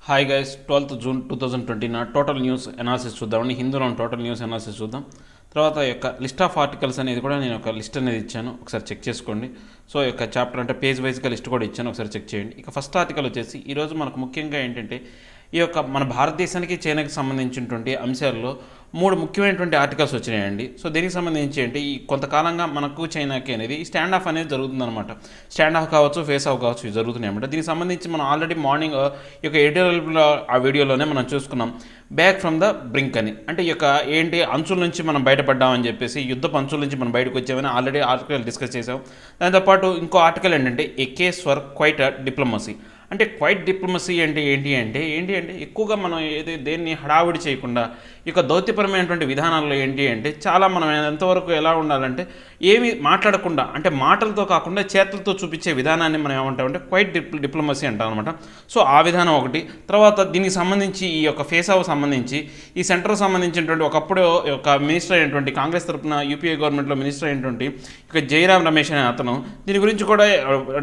Hi guys 12th June 2020 total news analysis చూద్దామండి. హిందూలో total news analysis చూద్దాం. తర్వాత యొక్క లిస్ట్ ఆఫ్ ఆర్టికల్స్ అనేది కూడా నేను ఒక లిస్ట్ అనేది ఇచ్చాను, ఒకసారి చెక్ చేసుకోండి. సో యొక్క చాప్టర్ అంటే పేజ్ వైజ్గా లిస్ట్ కూడా ఇచ్చాను, ఒకసారి చెక్ చేయండి. ఇక ఫస్ట్ ఆర్టికల్ వచ్చేసి ఈరోజు మనకు ముఖ్యంగా ఏంటంటే ఈ యొక్క మన భారతదేశానికి చైనాకి సంబంధించినటువంటి అంశాల్లో మూడు ముఖ్యమైనటువంటి ఆర్టికల్స్ వచ్చినాయండి. సో దీనికి సంబంధించి అంటే ఈ కొంతకాలంగా మనకు చైనాకి అనేది స్టాండ్ ఆఫ్ అనేది జరుగుతుందన్నమాట. స్టాండ్ ఆఫ్ కావచ్చు, ఫేస్ ఆఫ్ కావచ్చు, ఇవి జరుగుతున్నాయి అన్నమాట. దీనికి సంబంధించి మనం ఆల్రెడీ మార్నింగ్ ఈ యొక్క ఎడిటోరియల్ ఆ వీడియోలోనే మనం చూసుకున్నాం, బ్యాక్ ఫ్రమ్ ద బ్రింక్ అని. అంటే ఈ యొక్క ఏంటి అంచుల నుంచి మనం బయటపడ్డామని చెప్పేసి, యుద్ధపు అంచుల నుంచి మనం బయటకు వచ్చామని ఆల్రెడీ ఆర్టికల్ డిస్కస్ చేసాం. దాంతోపాటు ఇంకో ఆర్టికల్ ఏంటంటే ఏ కేస్ ఫర్ క్వైట్ డిప్లొమసీ. అంటే క్వైట్ డిప్లొమసీ అంటే ఏంటి అంటే ఎక్కువగా మనం దేన్ని హడావిడి చేయకుండా ఇక దౌత్యపరమైనటువంటి విధానాల్లో ఏంటి అంటే చాలా మనం ఎంతవరకు ఎలా ఉండాలంటే ఏమి మాట్లాడకుండా, అంటే మాటలతో కాకుండా చేతులతో చూపించే విధానాన్ని మనం ఏమంటామంటే క్వైట్ డిప్లొమసీ అంటాం అనమాట. సో ఆ విధానం ఒకటి. తర్వాత దీనికి సంబంధించి ఈ యొక్క ఫేస్ ఆఫ్ సంబంధించి ఈ సెంటర్ సంబంధించినటువంటి ఒకప్పుడు ఒక మినిస్టర్ అయినటువంటి కాంగ్రెస్ తరఫున యూపీఏ గవర్నమెంట్లో మినిస్టర్ అయినటువంటి ఇక జయరాం రమేష్ అనే అతను దీని గురించి కూడా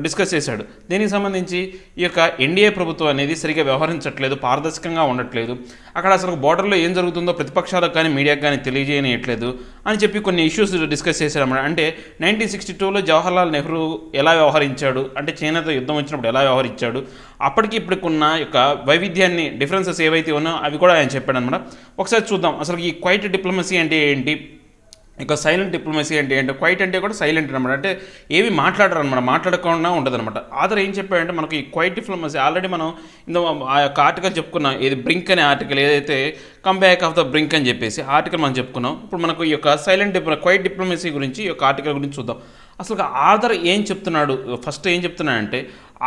డిస్కస్ చేశాడు. దీనికి సంబంధించి ఈ యొక్క ఎన్డీఏ ప్రభుత్వం అనేది సరిగా వ్యవహరించట్లేదు, పారదర్శకంగా ఉండట్లేదు, అక్కడ అసలు బోర్డర్లో ఏం జరుగుతుందో ప్రతిపక్షాలకు కానీ మీడియాకు కానీ తెలియజేయట్లేదు అని చెప్పి కొన్ని ఇష్యూస్ డిస్కస్ చేశారన్నమాట. అంటే 1962లో జవహర్లాల్ నెహ్రూ ఎలా వ్యవహరించాడు, అంటే చైనాతో యుద్ధం వచ్చినప్పుడు ఎలా వ్యవహరించాడు, అప్పటికి ఇప్పటికున్న యొక్క వైవిధ్యాన్ని, డిఫరెన్సెస్ ఏవైతే ఉన్నాయో అవి కూడా ఆయన చెప్పాడు అనమాట. ఒకసారి చూద్దాం అసలు ఈ క్వైట్ డిప్లొమసీ అంటే ఏంటి, ఇక సైలెంట్ డిప్లొమసీ అంటే ఏంటి. క్వైట్ అంటే కూడా సైలెంట్ అనమాట, అంటే ఏమి మాట్లాడరు అనమాట, మాట్లాడకుండా ఉండదు అనమాట. ఆధార్ ఏం చెప్పాడంటే మనకి ఈ క్వైట్ డిప్లొమసీ ఆల్రెడీ మనం ఆ యొక్క ఆర్టికల్ చెప్పుకున్నాం, ఇది బ్రింక్ అనే ఆర్టికల్, ఏదైతే come back of the brink అని చెప్పేసి ఆర్టికల్ మనం చెప్పుకున్నాం. ఇప్పుడు మనకు ఈ యొక్క క్వైట్ డిప్లొమసీ గురించి ఈ యొక్క ఆర్టికల్ గురించి చూద్దాం. అసలు ఆధార్ ఏం చెప్తున్నాడు, ఫస్ట్ ఏం చెప్తున్నాడంటే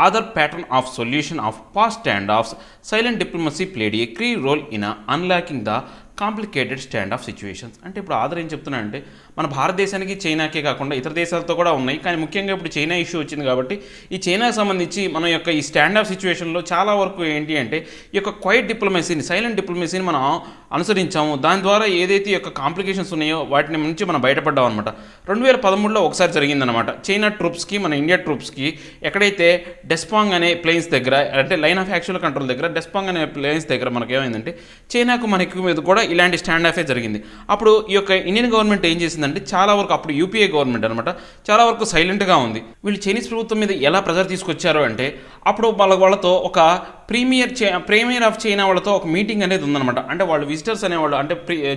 other pattern of solution of past standoffs silent diplomacy played a key role in unlocking the complicated standoff situations. అంటే ఇప్పుడు ఆధార్ ఏం చెప్తున్నానంటే మన భారతదేశానికి చైనాకే కాకుండా ఇతర దేశాలతో కూడా ఉన్నాయి, కానీ ముఖ్యంగా ఇప్పుడు చైనా ఇష్యూ వచ్చింది కాబట్టి ఈ చైనాకి సంబంధించి మన యొక్క ఈ స్టాండ్ ఆఫ్ సిచ్యువేషన్లో చాలా వరకు ఏంటి అంటే ఈ యొక్క క్వైట్ డిప్లొమసీని, సైలెంట్ డిప్లొమసీని మనం అనుసరించాము. దాని ద్వారా ఏదైతే ఈ యొక్క కాంప్లికేషన్స్ ఉన్నాయో వాటిని నుంచి మనం బయటపడ్డాం అనమాట. 2013లో ఒకసారి జరిగిందనమాట. చైనా ట్రూప్స్కి మన ఇండియా ట్రూప్స్కి ఎక్కడైతే డెస్పాంగ్ అనే ప్లేన్స్ దగ్గర, అంటే లైన్ ఆఫ్ యాక్చువల్ కంట్రోల్ దగ్గర డెస్పాంగ్ అనే ప్లేన్స్ దగ్గర మనకి ఏమైందంటే చైనాకు మనకి మీద కూడా ఇలాంటి స్టాండ్ ఆఫే జరిగింది. అప్పుడు ఈ యొక్క ఇండియన్ గవర్నమెంట్ ఏం చేసిందంటే చాలా వరకు, అప్పుడు యూపీఏ గవర్నమెంట్ అనమాట, చాలా వరకు సైలెంట్గా ఉంది. వీళ్ళు చైనీస్ ప్రభుత్వం మీద ఎలా ప్రెజర్ తీసుకొచ్చారో అంటే అప్పుడు వాళ్ళతో ఒక ప్రీమియర్ ఆఫ్ చైనా వాళ్ళతో ఒక మీటింగ్ అనేది ఉందన్నమాట. అంటే వాళ్ళు విజిటర్స్ అనేవాళ్ళు, అంటే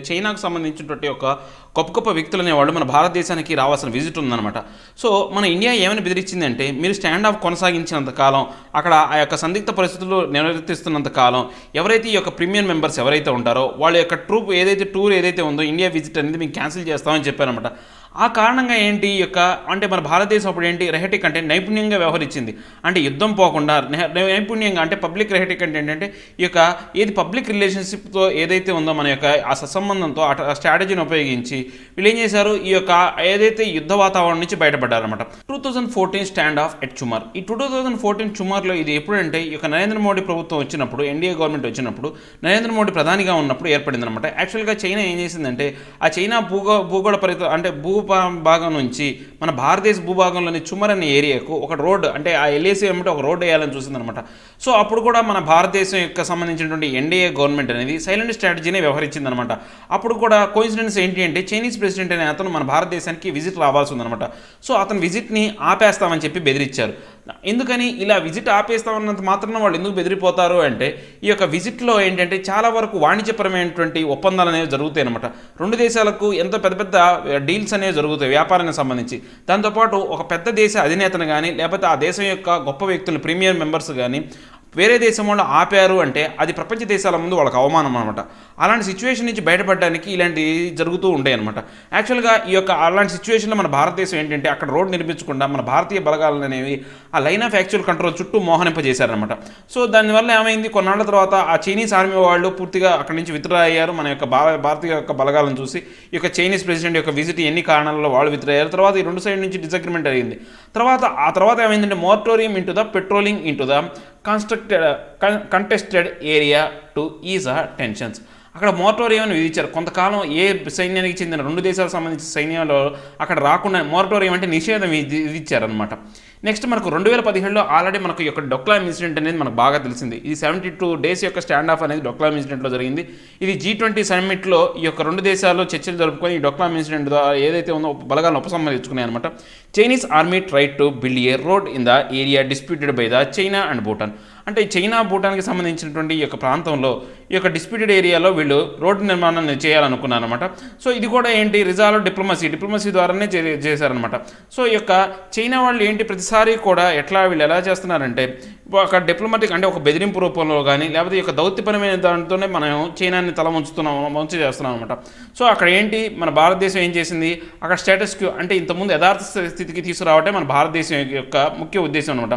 చైనాకు సంబంధించినటువంటి ఒక గొప్ప గొప్ప వ్యక్తులు అనేవాళ్ళు మన భారతదేశానికి రావాల్సిన విజిట్ ఉందన్నమాట. సో మన ఇండియా ఏమైనా బెదిరించిందంటే మీరు స్టాండ్ ఆఫ్ కొనసాగించినంత కాలం, అక్కడ ఆ యొక్క సందిగ్ధ పరిస్థితులు నిర్వర్తిస్తున్నంత కాలం ఎవరైతే ఈ యొక్క ప్రీమియర్ మెంబర్స్ ఎవరైతే ఉంటారో వాళ్ళ యొక్క టూర్ ఏదైతే ఉందో ఇండియా విజిట్ అనేది మీకు క్యాన్సిల్ చేస్తామని చెప్పారన్నమాట. ఆ కారణంగా ఏంటి ఈ యొక్క, అంటే మన భారతదేశం అప్పుడు ఏంటి రెహటిక్ అంటే నైపుణ్యంగా వ్యవహరించింది, అంటే యుద్ధం పోకుండా నైపుణ్యంగా, అంటే పబ్లిక్ రెహటిక్ అంటే ఏంటంటే ఈ యొక్క ఏది పబ్లిక్ రిలేషన్షిప్తో ఏదైతే ఉందో మన యొక్క ఆ సత్సంబంధంతో ఆ స్ట్రాటజీని ఉపయోగించి వీళ్ళు ఏం చేశారు, ఈ యొక్క ఏదైతే యుద్ధ వాతావరణం నుంచి బయటపడ్డారన్నమాట. 2014 స్టాండ్ ఆఫ్ ఎట్ చుమార్. ఈ 2014 చుమార్లో ఇది ఎప్పుడంటే ఈ యొక్క నరేంద్ర మోడీ ప్రభుత్వం వచ్చినప్పుడు, ఎన్డీఏ గవర్నమెంట్ వచ్చినప్పుడు, నరేంద్ర మోడీ ప్రధానిగా ఉన్నప్పుడు ఏర్పడింది అనమాట. యాక్చువల్గా చైనా ఏం చేసిందంటే ఆ చైనా భూగోళ అంటే భూభాగం నుంచి మన భారతదేశ భూభాగంలోని చుమర్ అనే ఏరియాకు ఒక రోడ్డు, అంటే ఆ ఎల్ఏసీ ఏమిటో ఒక రోడ్డు వేయాలని చూసిందనమాట. సో అప్పుడు కూడా మన భారతదేశం యొక్క సంబంధించినటువంటి ఎన్డీఏ గవర్నమెంట్ అనేది సైలెంట్ స్ట్రాటజీనే వ్యవహరించిందనమాట. అప్పుడు కూడా కోయిన్సిడెన్స్ ఏంటి అంటే చైనీస్ ప్రెసిడెంట్ అనే అతను మన భారతదేశానికి విజిట్ రావాల్సి ఉందనమాట. సో అతను విజిట్ని ఆపేస్తామని చెప్పి బెదిరించారు. ఎందుకని ఇలా విజిట్ ఆపేస్తామన్నంత మాత్రాన వాళ్ళు ఎందుకు బెదిరిపోతారు అంటే ఈ యొక్క విజిట్లో ఏంటంటే చాలా వరకు వాణిజ్యపరమైనటువంటి ఒప్పందాలు అనేవి జరుగుతాయి అనమాట. రెండు దేశాలకు ఎంతో పెద్ద పెద్ద డీల్స్ అనేవి జరుగుతాయి వ్యాపారానికి సంబంధించి. దాంతోపాటు ఒక పెద్ద దేశ అధినేతను కానీ లేకపోతే ఆ దేశం యొక్క గొప్ప వ్యక్తులు ప్రీమియర్ మెంబర్స్ కానీ వేరే దేశం వాళ్ళు ఆపారు అంటే అది ప్రపంచ దేశాల ముందు వాళ్ళకి అవమానం అనమాట. అలాంటి సిచ్యువేషన్ నుంచి బయటపడడానికి ఇలాంటివి జరుగుతూ ఉంటాయి అనమాట. యాక్చువల్గా ఈ యొక్క అలాంటి సిచ్యువేషన్లో మన భారతదేశం ఏంటంటే అక్కడ రోడ్ నిర్మించకుండా మన భారతీయ బలగాలను అనేవి ఆ లైన్ ఆఫ్ యాక్చువల్ కంట్రోల్ చుట్టూ మోహనింపజేశారనమాట. సో దానివల్ల ఏమైంది, కొన్నాళ్ళ తర్వాత ఆ చైనీస్ ఆర్మీ వాళ్ళు పూర్తిగా అక్కడి నుంచి విత్డ్రా అయ్యారు. మన యొక్క భారతీయ యొక్క బలగాలను చూసి ఈ యొక్క చైనీస్ ప్రెసిడెంట్ యొక్క విజిట్ ఎన్ని కారణాలలో వాళ్ళు విత్డ్రా అయ్యారు. తర్వాత ఈ రెండు సైడ్ నుంచి డిసగ్రిమెంట్ అయ్యింది. తర్వాత ఏమైందంటే moratorium into the patrolling into the contested area to is tensions. అక్కడ మోరటోరియం విధించారు. కొంతకాలం ఏ సైన్యానికి చెందిన రెండు దేశాలకు సంబంధించిన సైన్యాలు అక్కడ రాకుండా మోరటోరియం అంటే నిషేధం విధించారనమాట. నెక్స్ట్ మనకు 2017లో ఆల్రెడీ మనకు ఈ యొక్క డొక్లాం ఇన్సిడెంట్ అనేది మనకు బాగా తెలిసింది. ఇది 72 డేస్ యొక్క స్టాండ్ ఆఫ్ అనేది డొక్లాం ఇన్సిడెంట్లో జరిగింది. ఇది G20 సమ్మిట్లో ఈ యొక్క 2 దేశాలు చర్చలు జరుపుకొని ఈ డొక్లాం ఇన్సిడెంట్ ద్వారా ఏదైతే ఉందో బలగాలను ఉపసంహరించుకున్నాయి అనమాట. Chinese army tried to build a road in the area disputed by the China and Bhutan. అంటే చైనా భూటాన్కి సంబంధించినటువంటి ఈ యొక్క ప్రాంతంలో ఈ యొక్క డిస్ప్యూటెడ్ ఏరియాలో వీళ్ళు రోడ్డు నిర్మాణాన్ని చేయాలనుకున్నారనమాట. సో ఇది కూడా ఏంటి రిజాల్వ్ డిప్లొమసీ ద్వారానే చేశారనమాట. సో ఈ యొక్క చైనా వాళ్ళు ఏంటి ప్రతిసారి కూడా వీళ్ళు ఎలా చేస్తున్నారంటే ఒక డిప్లొమాటిక్ అంటే ఒక బెదిరింపు రూపంలో కానీ లేకపోతే ఈ యొక్క దౌత్యపరమైన దాంతోనే మనం చైనాని మంచి చేస్తున్నాం అనమాట. సో అక్కడ ఏంటి మన భారతదేశం ఏం చేసింది, అక్కడ స్టేటస్ క్యూ అంటే ఇంతకుముందు యథార్థ స్థితికి తీసుకురావటం మన భారతదేశం యొక్క ముఖ్య ఉద్దేశం అనమాట.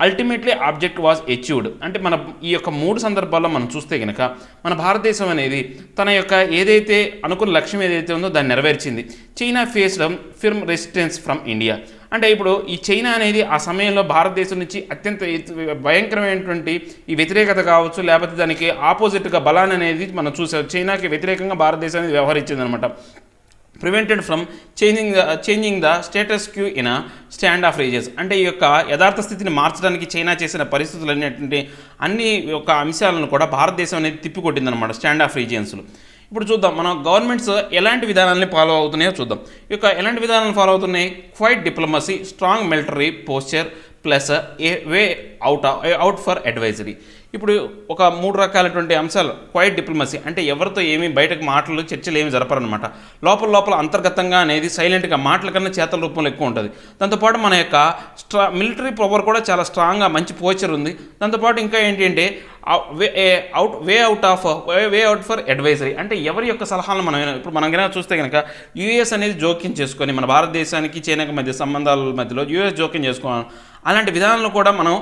Ultimately object was achieved. అంటే మన ఈ యొక్క 3 సందర్భాల్లో మనం చూస్తే కనుక మన భారతదేశం అనేది తన యొక్క ఏదైతే అనుకున్న లక్ష్యం ఏదైతే ఉందో దాన్ని నెరవేర్చింది. China faced firm resistance from India. అంటే ఇప్పుడు ఈ చైనా అనేది ఆ సమయంలో భారతదేశం నుంచి అత్యంత భయంకరమైనటువంటి ఈ వ్యతిరేకత కావచ్చు లేకపోతే దానికి ఆపోజిట్గా బలాన్ని అనేది మనం చూసాం. చైనాకి వ్యతిరేకంగా భారతదేశం అనేది వ్యవహరించింది అనమాట. Prevented from changing the status quo in a standoff reasons. అంటే ఈ యొక్క యథార్థ స్థితిని మార్చడానికి చైనా చేసిన పరిస్థితులు అనేటువంటి అన్ని యొక్క అంశాలను కూడా భారతదేశం అనేది తిప్పికొట్టిందనమాట స్టాండ్ ఆఫ్ రీజియన్స్లో. ఇప్పుడు చూద్దాం మన గవర్నమెంట్స్ ఎలాంటి విధానాలని ఫాలో అవుతున్నాయో చూద్దాం. ఈ యొక్క ఎలాంటి విధానాలు ఫాలో అవుతున్నాయి, quiet diplomacy, strong military posture plus a way out for advisory. ఇప్పుడు ఒక 3 రకాలైనటువంటి అంశాలు. క్వైట్ డిప్లొమసీ అంటే ఎవరితో ఏమీ బయటకు మాటలు చర్చలు ఏమి జరపరనమాట. లోపల అంతర్గతంగా అనేది సైలెంట్గా మాటల కన్నా చేతల రూపంలో ఎక్కువ ఉంటుంది. దాంతోపాటు మన యొక్క మిలిటరీ పవర్ కూడా చాలా స్ట్రాంగ్గా మంచి పోచర్ ఉంది. దాంతోపాటు ఇంకా ఏంటి అంటే వే అవుట్ ఫర్ అడ్వైజరీ అంటే ఎవరి యొక్క సలహాలను మనం కనుక చూస్తే కనుక యూఎస్ అనేది జోక్యం చేసుకొని మన భారతదేశానికి చైనాకి మధ్య సంబంధాల మధ్యలో యూఎస్ జోక్యం చేసుకోవాలి. అలాంటి విధానాలను కూడా మనం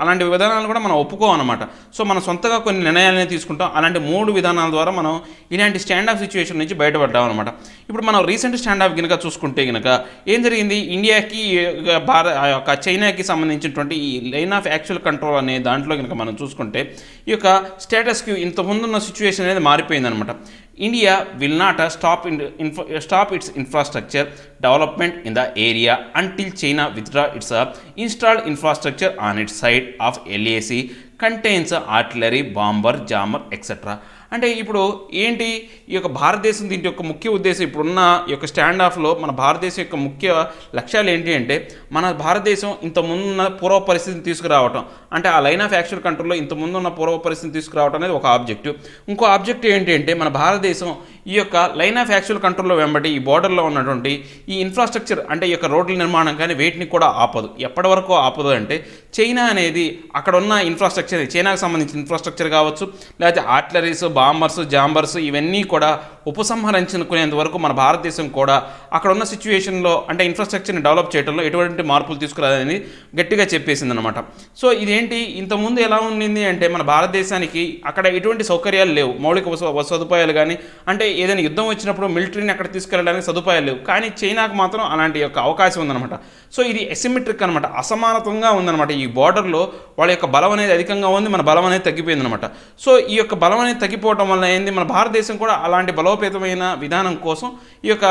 అలాంటి విధానాలను కూడా మనం ఒప్పుకోమన్నమాట. సో మనం సొంతగా కొన్ని నిర్ణయాలని తీసుకుంటాం. అలాంటి 3 విధానాల ద్వారా మనం ఇలాంటి స్టాండ్ ఆఫ్ సిచ్యువేషన్ నుంచి బయటపడ్డాం అనమాట. ఇప్పుడు మనం రీసెంట్ స్టాండ్ ఆఫ్ కనుక చూసుకుంటే కనుక ఏం జరిగింది, ఇండియాకి చైనాకి సంబంధించినటువంటి ఈ లైన్ ఆఫ్ యాక్చువల్ కంట్రోల్ అనే దాంట్లో కనుక మనం చూసుకుంటే ఈ యొక్క స్టేటస్కి ఇంత ముందున్న సిచ్యువేషన్ అనేది మారిపోయిందనమాట. India will not stop its infrastructure development in the area until China withdraw its installed infrastructure on its side of LAC contains artillery, bomber, jammer, etc. అంటే ఇప్పుడు ఏంటి ఈ యొక్క భారతదేశం దీంట్లో యొక్క ముఖ్య ఉద్దేశం ఇప్పుడున్న ఈ యొక్క స్టాండ్ ఆఫ్లో మన భారతదేశం యొక్క ముఖ్య లక్ష్యాలు ఏంటి అంటే మన భారతదేశం ఇంత ముందున్న పూర్వ పరిస్థితిని తీసుకురావటం. అంటే ఆ లైన్ ఆఫ్ యాక్చువల్ కంట్రోల్లో ఇంత ముందున్న పూర్వ పరిస్థితిని తీసుకురావటం అనేది ఒక ఆబ్జెక్టివ్. ఇంకో ఆబ్జెక్టివ్ ఏంటి అంటే మన భారతదేశం ఈ యొక్క లైన్ ఆఫ్ యాక్చువల్ కంట్రోల్లో వెంబడి ఈ బోర్డర్లో ఉన్నటువంటి ఈ ఇన్ఫ్రాస్ట్రక్చర్ అంటే ఈ యొక్క రోడ్ల నిర్మాణం కానీ వేటిని కూడా ఆపదు. ఎప్పటి వరకు ఆపదు అంటే చైనా అనేది అక్కడ ఉన్న ఇన్ఫ్రాస్ట్రక్చర్ చైనాకు సంబంధించిన ఇన్ఫ్రాస్ట్రక్చర్ కావచ్చు లేకపోతే ఆర్టిలరీస్, బాంబర్స్, జాంబర్స్ ఇవన్నీ కూడా ఉపసంహరించుకునేంత వరకు మన భారతదేశం కూడా అక్కడ ఉన్న సిచ్యువేషన్లో అంటే ఇన్ఫ్రాస్ట్రక్చర్ని డెవలప్ చేయడంలో ఎటువంటి మార్పులు తీసుకురాదని గట్టిగా చెప్పేసింది అనమాట. సో ఇదేంటి ఇంతకుముందు ఎలా ఉండింది అంటే మన భారతదేశానికి అక్కడ ఎటువంటి సౌకర్యాలు లేవు, మౌలిక సదుపాయాలు కానీ అంటే ఏదైనా యుద్ధం వచ్చినప్పుడు మిలిటరీని అక్కడ తీసుకెళ్ళడానికి సదుపాయాలు లేవు. కానీ చైనాకు మాత్రం అలాంటి యొక్క అవకాశం ఉందన్నమాట. సో ఇది ఎసిమెట్రిక్ అనమాట, అసమానతంగా ఉందన్నమాట. ఈ బార్డర్లో వాళ్ళ యొక్క బలం అనేది అధికంగా ఉంది, మన బలం అనేది తగ్గిపోయిందనమాట. సో ఈ యొక్క బలం అనేది తగ్గిపోవడం వల్ల ఏంది మన భారతదేశం కూడా అలాంటి బలోపేతమైన విధానం కోసం ఈ యొక్క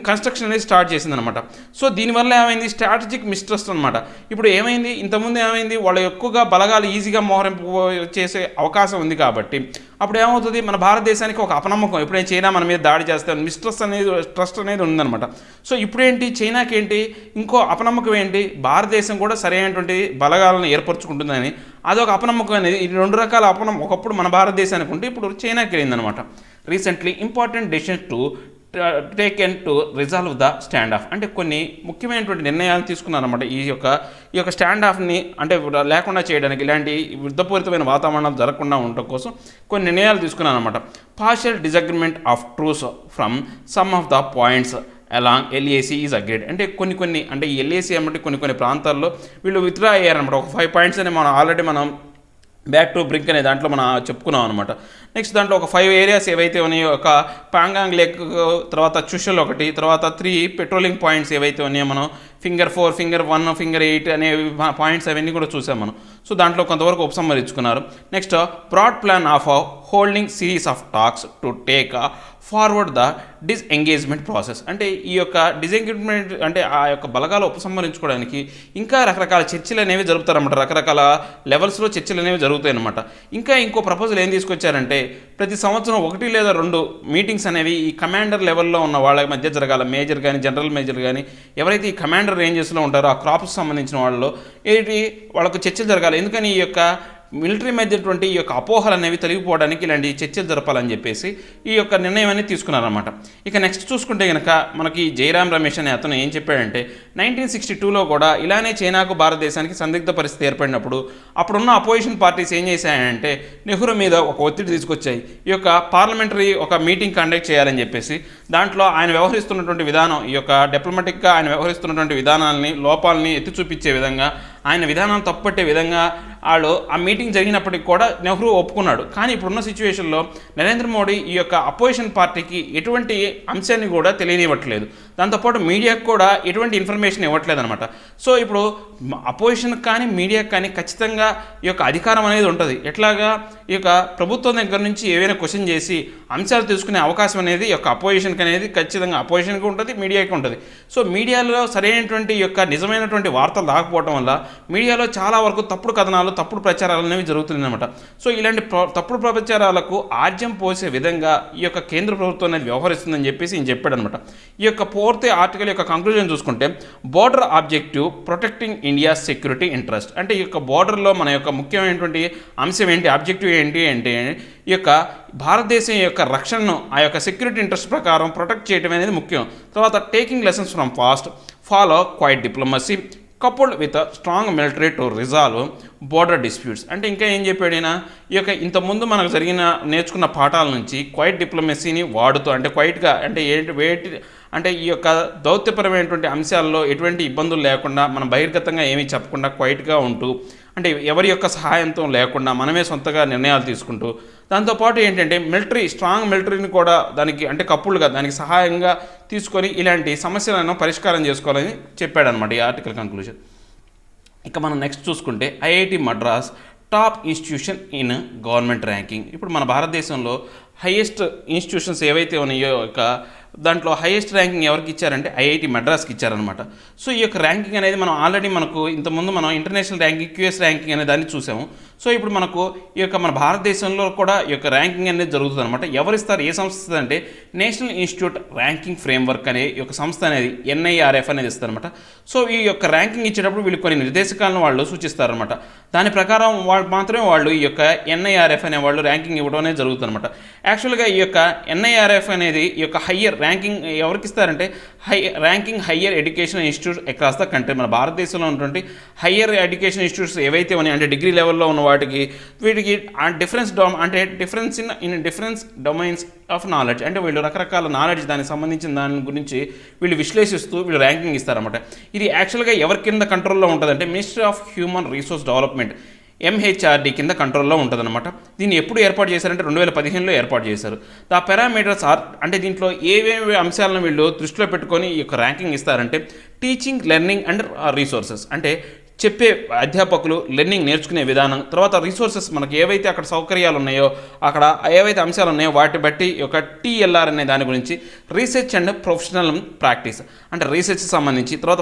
కన్స్ట్రక్షన్ అనేది స్టార్ట్ చేసిందనమాట. సో దీనివల్ల ఏమైంది, స్ట్రాటజిక్ మిస్ట్రస్ట్ అనమాట. ఇప్పుడు ఏమైంది, ఇంతకుముందు ఏమైంది, వాళ్ళు ఎక్కువగా బలగాలు ఈజీగా మోహరింపు చేసే అవకాశం ఉంది కాబట్టి అప్పుడు ఏమవుతుంది మన భారతదేశానికి ఒక అపనమ్మకం, ఎప్పుడైనా చైనా మన మీద దాడి చేస్తే ట్రస్ట్ అనేది ఉందన్నమాట. సో ఇప్పుడేంటి చైనాకి ఏంటి ఇంకో అపనమ్మకం ఏంటి, భారతదేశం కూడా సరైనటువంటి బలగాలను ఏర్పరచుకుంటుందని అదొక అపనమ్మకం అనేది. ఈ 2 రకాల అపనమ్మకం ఒకప్పుడు మన భారతదేశానికి ఉంటే ఇప్పుడు చైనాకి వెళ్ళిందనమాట. Recently important decisions to taken to resolve the stand off అంటే కొన్ని ముఖ్యమైనటువంటి నిర్ణయాలు తీసుకున్నారన్నమాట. ఈ యొక్క స్టాండ్ ఆఫ్ని అంటే లేకుండా చేయడానికి ఇలాంటి యుద్ధపూరితమైన వాతావరణాలు జరగకుండా ఉండటం కోసం కొన్ని నిర్ణయాలు తీసుకున్నారన్నమాట. Partial disagreement of truce from some of the points along LAC is agreed అంటే కొన్ని అంటే ఈ LAC అంటే కొన్ని ప్రాంతాల్లో వీళ్ళు విత్డ్రా అయ్యారనమాట. ఒక 5 పాయింట్స్ అని మనం బ్యాక్ టు బ్రింక్ అనే దాంట్లో మనం చెప్పుకున్నాం అనమాట. నెక్స్ట్ దాంట్లో ఒక 5 ఏరియాస్ ఏవైతే ఉన్నాయో, ఒక పాంగాంగ్ లేక్, తర్వాత చుషల్ ఒకటి, తర్వాత 3 పెట్రోలింగ్ పాయింట్స్ ఏవైతే ఉన్నాయో మనం ఫింగర్ 4, ఫింగర్ 1, ఫింగర్ 8 అనే పాయింట్స్ అవన్నీ కూడా చూసాం మనం. సో దాంట్లో కొంతవరకు ఉపసంహరించుకున్నారు. Next broad plan of holding series of talks to take forward the disengagement process. అంటే ఈ యొక్క డిస్ఎంగేజ్మెంట్ అంటే ఆ యొక్క బలగాలు ఉపసంహరించుకోవడానికి ఇంకా రకరకాల చర్చలు అనేవి జరుపుతారన్నమాట. రకరకాల లెవెల్స్లో చర్చలు అనేవి జరుగుతాయి అన్నమాట. ఇంకా ఇంకో ప్రపోజల్ ఏం తీసుకొచ్చారంటే ప్రతి సంవత్సరం 1 లేదా 2 మీటింగ్స్ అనేవి ఈ కమాండర్ లెవెల్లో ఉన్న వాళ్ళ మధ్య జరగాల. మేజర్ కానీ జనరల్ మేజర్ కానీ ఎవరైతే ఈ కమాండర్ రేంజెస్లో ఉంటారో ఆ క్రాప్స్ సంబంధించిన వాళ్ళలో వాళ్ళకు చర్చలు జరగాలి. ఎందుకని ఈ యొక్క మిలిటరీ మధ్యటువంటి ఈ యొక్క అపోహలు అనేవి తొలగిపోవడానికి ఇలాంటి చర్చలు జరపాలని చెప్పేసి ఈ యొక్క నిర్ణయం అనేది తీసుకున్నారన్నమాట. ఇక నెక్స్ట్ చూసుకుంటే కనుక మనకి జయరాం రమేష్ అనే అతను ఏం చెప్పాడంటే 1962లో కూడా ఇలానే చైనాకు భారతదేశానికి సందిగ్ధ పరిస్థితి ఏర్పడినప్పుడు అప్పుడున్న అపోజిషన్ పార్టీస్ ఏం చేశాయంటే నెహ్రూ మీద ఒక ఒత్తిడి తీసుకొచ్చాయి. ఈ యొక్క పార్లమెంటరీ ఒక మీటింగ్ కండక్ట్ చేయాలని చెప్పేసి దాంట్లో ఆయన వ్యవహరిస్తున్నటువంటి విధానం ఈ యొక్క డిప్లొమాటిక్గా ఆయన వ్యవహరిస్తున్నటువంటి విధానాలని లోపాలని ఎత్తి చూపించే విధంగా ఆయన విధానం తప్పుపట్టే విధంగా వాళ్ళు ఆ మీటింగ్ జరిగినప్పటికి కూడా నెహ్రూ ఒప్పుకున్నాడు. కానీ ఇప్పుడున్న సిచ్యువేషన్లో నరేంద్ర మోడీ ఈ యొక్క అపోజిషన్ పార్టీకి ఎటువంటి అంశాన్ని కూడా తెలియనివ్వట్లేదు. దాంతోపాటు మీడియాకు కూడా ఎటువంటి ఇన్ఫర్మేషన్ ఇవ్వట్లేదు అనమాట. సో ఇప్పుడు అపోజిషన్కి కానీ మీడియాకి కానీ ఖచ్చితంగా ఈ యొక్క అధికారం అనేది ఉంటుంది. ఎట్లాగా ఈ యొక్క ప్రభుత్వం దగ్గర నుంచి ఏవైనా క్వశ్చన్ చేసి అంశాలు తీసుకునే అవకాశం అనేది ఈ యొక్క అపోజిషన్కి అనేది ఖచ్చితంగా అపోజిషన్కి ఉంటుంది, మీడియాకి ఉంటుంది. సో మీడియాలో సరైనటువంటి యొక్క నిజమైనటువంటి వార్తలు రాకపోవడం వల్ల మీడియాలో చాలా వరకు తప్పుడు కథనాలు, తప్పుడు ప్రచారాలు అనేవి జరుగుతున్నాయన్నమాట. సో ఇలాంటి తప్పుడు ప్రచారాలకు ఆజ్యం పోసే విధంగా ఈ యొక్క కేంద్ర ప్రభుత్వం అనేది వ్యవహరిస్తుందని చెప్పేసి ఈయన చెప్పాడనమాట. ఈ యొక్క పూర్తి ఆర్టికల్ యొక్క కంక్లూజన్ చూసుకుంటే border objective protecting India security interest. అంటే ఈ యొక్క బోర్డర్లో మన యొక్క ముఖ్యమైనటువంటి అంశం ఏంటి, ఆబ్జెక్టివ్ ఏంటి అంటే ఈ యొక్క భారతదేశం యొక్క రక్షణను ఆ యొక్క సెక్యూరిటీ ఇంట్రెస్ట్ ప్రకారం ప్రొటెక్ట్ చేయడం అనేది ముఖ్యం. తర్వాత taking lessons from past, follow quiet diplomacy coupled with strong military to resolve border disputes. అంటే ఇంకా ఏం చెప్పాడైనా ఈ యొక్క ఇంతకుముందు మనకు నేర్చుకున్న పాఠాల నుంచి క్వైట్ డిప్లొమసీని వాడుతూ అంటే క్వైట్గా అంటే అంటే ఈ యొక్క దౌత్యపరమైనటువంటి అంశాల్లో ఎటువంటి ఇబ్బందులు లేకుండా మనం బహిర్గతంగా ఏమీ చెప్పకుండా క్వైట్గా ఉంటూ అంటే ఎవరి యొక్క సహాయంతో లేకుండా మనమే సొంతగా నిర్ణయాలు తీసుకుంటూ దాంతోపాటు ఏంటంటే స్ట్రాంగ్ మిలిటరీని కూడా దానికి అంటే కప్పులుగా దానికి సహాయంగా తీసుకొని ఇలాంటి సమస్యలను పరిష్కారం చేసుకోవాలని చెప్పాడనమాట ఈ ఆర్టికల్ కంక్లూజన్. ఇక మనం నెక్స్ట్ చూసుకుంటే IIT Madras top institution in government ranking. ఇప్పుడు మన భారతదేశంలో హైయెస్ట్ ఇన్స్టిట్యూషన్స్ ఏవైతే ఉన్నాయో దాంట్లో హైయెస్ట్ ర్యాంకింగ్ ఎవరికి ఇచ్చారంటే ఐఐటి మద్రాస్కి ఇచ్చారనమాట. సో ఈ యొక్క ర్యాంకింగ్ అనేది మనం ఆల్రెడీ ఇంతకుముందు మనం ఇంటర్నేషనల్ ర్యాంకింగ్ క్యూఎస్ ర్యాంకింగ్ అనే దాన్ని చూసాము. సో ఇప్పుడు ఈ యొక్క మన భారతదేశంలో కూడా ఈ యొక్క ర్యాంకింగ్ అనేది జరుగుతుంది అనమాట. ఎవరిస్తారు, ఏ సంస్థ అంటే నేషనల్ ఇన్స్టిట్యూట్ ర్యాంకింగ్ ఫ్రేమ్వర్క్ అనే ఈ యొక్క సంస్థ అనేది NIRF అనేది ఇస్తారనమాట. సో ఈ యొక్క ర్యాంకింగ్ ఇచ్చేటప్పుడు వీళ్ళు కొన్ని నిర్దేశకాలను వాళ్ళు సూచిస్తారనమాట. దాని ప్రకారం మాత్రమే వాళ్ళు ఈ యొక్క NIRF అనే వాళ్ళు ర్యాంకింగ్ ఇవ్వడం అనేది జరుగుతుంది అనమాట. యాక్చువల్గా ఈ యొక్క NIRF అనేది ఈ యొక్క హయ్యర్ ర్యాంకింగ్ ఎవరికి ఇస్తారంటే ranking higher education institutes across the country. మన భారతదేశంలో ఉన్నటువంటి హయ్యర్ ఎడ్యుకేషన్ ఇన్స్టిట్యూట్స్ ఏవైతే ఉన్నాయి అంటే డిగ్రీ లెవెల్లో ఉన్న వీటికి difference in difference domains of knowledge అంటే వీళ్ళు రకరకాల నాలెడ్జ్ దానికి సంబంధించిన దాని గురించి వీళ్ళు విశ్లేషిస్తూ వీళ్ళు ర్యాంకింగ్ ఇస్తారన్నమాట. ఇది యాక్చువల్గా ఎవరి కింద కంట్రోల్లో ఉంటుందంటే ministry of human resource development MHRD కింద కంట్రోల్లో ఉంటుందన్నమాట. దీన్ని ఎప్పుడు ఏర్పాటు చేశారంటే 2015లో ఏర్పాటు చేశారు. ద పారామీటర్స్ ఆర్ అంటే దీంట్లో ఏవేవి అంశాలను వీళ్ళు దృష్టిలో పెట్టుకొని ఈ యొక్క ర్యాంకింగ్ ఇస్తారంటే టీచింగ్, లెర్నింగ్ అండ్ రిసోర్సెస్ అంటే చెప్పే అధ్యాపకులు, లెర్నింగ్ నేర్చుకునే విధానం, తర్వాత రిసోర్సెస్ మనకి ఏవైతే అక్కడ సౌకర్యాలు ఉన్నాయో అక్కడ ఏవైతే అంశాలు ఉన్నాయో వాటి బట్టి ఒక TLR అనే దాని గురించి రీసెర్చ్ అండ్ ప్రొఫెషనల్ ప్రాక్టీస్ అంటే రీసెర్చ్ సంబంధించి, తర్వాత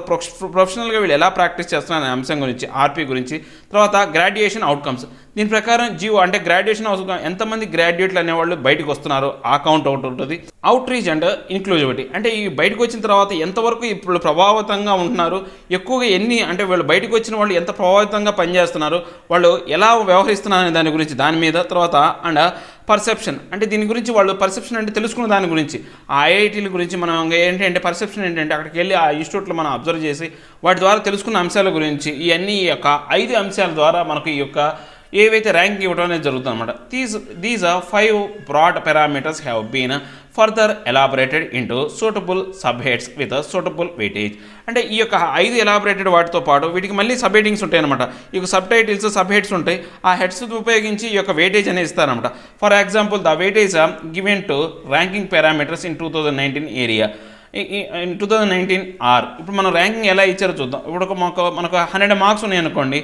ప్రొఫెషనల్గా వీళ్ళు ఎలా ప్రాక్టీస్ చేస్తున్నారు అనే అంశం గురించి RP గురించి, తర్వాత గ్రాడ్యుయేషన్ అవుట్కమ్స్. దీని ప్రకారం అంటే గ్రాడ్యుయేషన్ ఎంతమంది గ్రాడ్యుయేట్లు అనేవాళ్ళు బయటకు వస్తున్నారో ఆ కౌంట్ అవుట్ ఉంటుంది. అవుట్ రీచ్ అండ్ ఇన్క్లూజివిటీ అంటే ఈ బయటకు వచ్చిన తర్వాత ఎంతవరకు ఇప్పుడు ప్రభావితంగా ఉంటున్నారు, ఎక్కువగా అంటే వీళ్ళు బయటకు వచ్చిన వాళ్ళు ఎంత ప్రభావితంగా పనిచేస్తున్నారు, వాళ్ళు ఎలా వ్యవహరిస్తున్నారు అనే దాని గురించి దాని మీద, తర్వాత అండ్ పర్సెప్షన్ అంటే దీని గురించి వాళ్ళు పర్సెప్షన్ అంటే తెలుసుకున్న దాని గురించి ఆ ఐఐటీల గురించి మనం ఏంటంటే పర్సెప్షన్ ఏంటంటే అక్కడికి వెళ్ళి ఆ ఇన్స్టిట్యూట్లో మనం అబ్జర్వ్ చేసి వాటి ద్వారా తెలుసుకున్న అంశాల గురించి ఇవన్నీ యొక్క 5 అంశాల ద్వారా మనకు ఈ యొక్క ఏవైతే ర్యాంక్ ఇవ్వడం అనేది జరుగుతుంది అనమాట. These 5 broad parameters have been further elaborated into suitable subheads with suitable weightage. అంటే ఈ యొక్క 5 ఎలాబరేటెడ్ వాటితో పాటు వీటికి మళ్ళీ సబ్ హెడ్డింగ్స్ ఉంటాయి అనమాట. ఈ యొక్క సబ్ టైటిల్స్, సబ్ హెడ్స్ ఉంటాయి. ఆ హెడ్స్ ఉపయోగించి ఈ యొక్క వెయిటేజ్ అనేది ఇస్తారనమాట. For example the weightage given to ranking parameters in 2019 area in 2019 are. ఇప్పుడు మనం ర్యాంకింగ్ ఎలా ఇచ్చారో చూద్దాం. ఇప్పుడు మనకు 100 మార్క్స్ ఉన్నాయనుకోండి,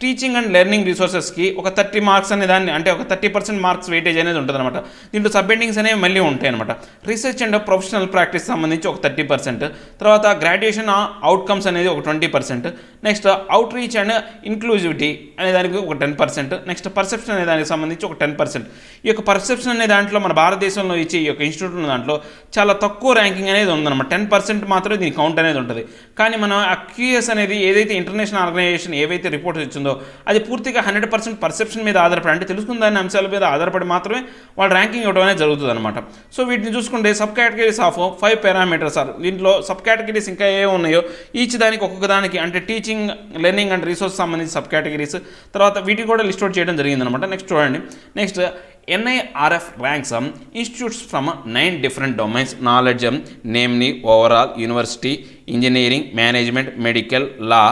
టీచింగ్ అండ్ లెర్నింగ్ రిసోర్సెస్కి ఒక 30 మార్క్స్ అనే దాన్ని, అంటే ఒక 30% మార్క్స్ వెయిటేజ్ అనేది ఉంటుంది అనమాట. దీంట్లో సబ్ హెడ్డింగ్స్ అనేవి మళ్ళీ ఉంటాయి అనమాట. రీసెర్చ్ అండ్ ప్రొఫెషనల్ ప్రాక్టీస్ సంబంధించి ఒక 30%, తర్వాత గ్రాడ్యుయేషన్ అవుట్కమ్స్ అనేది ఒక 20%, నెక్స్ట్ అవుట్ రీచ్ అండ్ ఇన్క్లూజివిటీ అనే దానికి ఒక 10%, నెక్స్ట్ పర్సెప్షన్ అనే దానికి సంబంధించి ఒక 10%. ఈ యొక్క పర్సెప్షన్ అనే దాంట్లో మన భారతదేశంలో ఇచ్చే ఈ యొక్క ఇన్స్టిట్యూట్ ఉన్న దాంట్లో చాలా తక్కువ ర్యాంకింగ్ అనేది ఉందన్నమాట. 10% మాత్రమే దీని కౌంట్ అనేది ఉంటుంది. కానీ మనం ఆ క్యూఎస్ అనేది ఏదైతే ఇంటర్నేషనల్ ఆర్గనైజేషన్ ఏవైతే రిపోర్ట్ ఇచ్చిందో అది పూర్తిగా 100% పర్సెప్షన్ మీద ఆధారపడి, అంటే తెలుసుకున్న దాని అంశాల మీద ఆధారపడి మాత్రమే వాళ్ళు ర్యాంకింగ్ ఇవ్వడం అనేది జరుగుతుంది అనమాట. సో వీటిని చూసుకుంటే subcategories of 5 parameters are. దీంట్లో సబ్ కేటగిరీస్ ఇంకా ఏ ఉన్నాయో ఈచ్ దానికి ఒక్కొక్క దానికి, అంటే టీచింగ్, లెర్నింగ్ అండ్ రీసోర్స్ సంబంధించి సబ్ కేటగిరీస్, తర్వాత వీటిని కూడా లిస్ట్ అవుట్ చేయడం జరిగిందనమాట. నెక్స్ట్ చూడండి. Next NIRF ranks institutes from 9 different domains knowledge, namely overall, university, engineering, management, medical, law,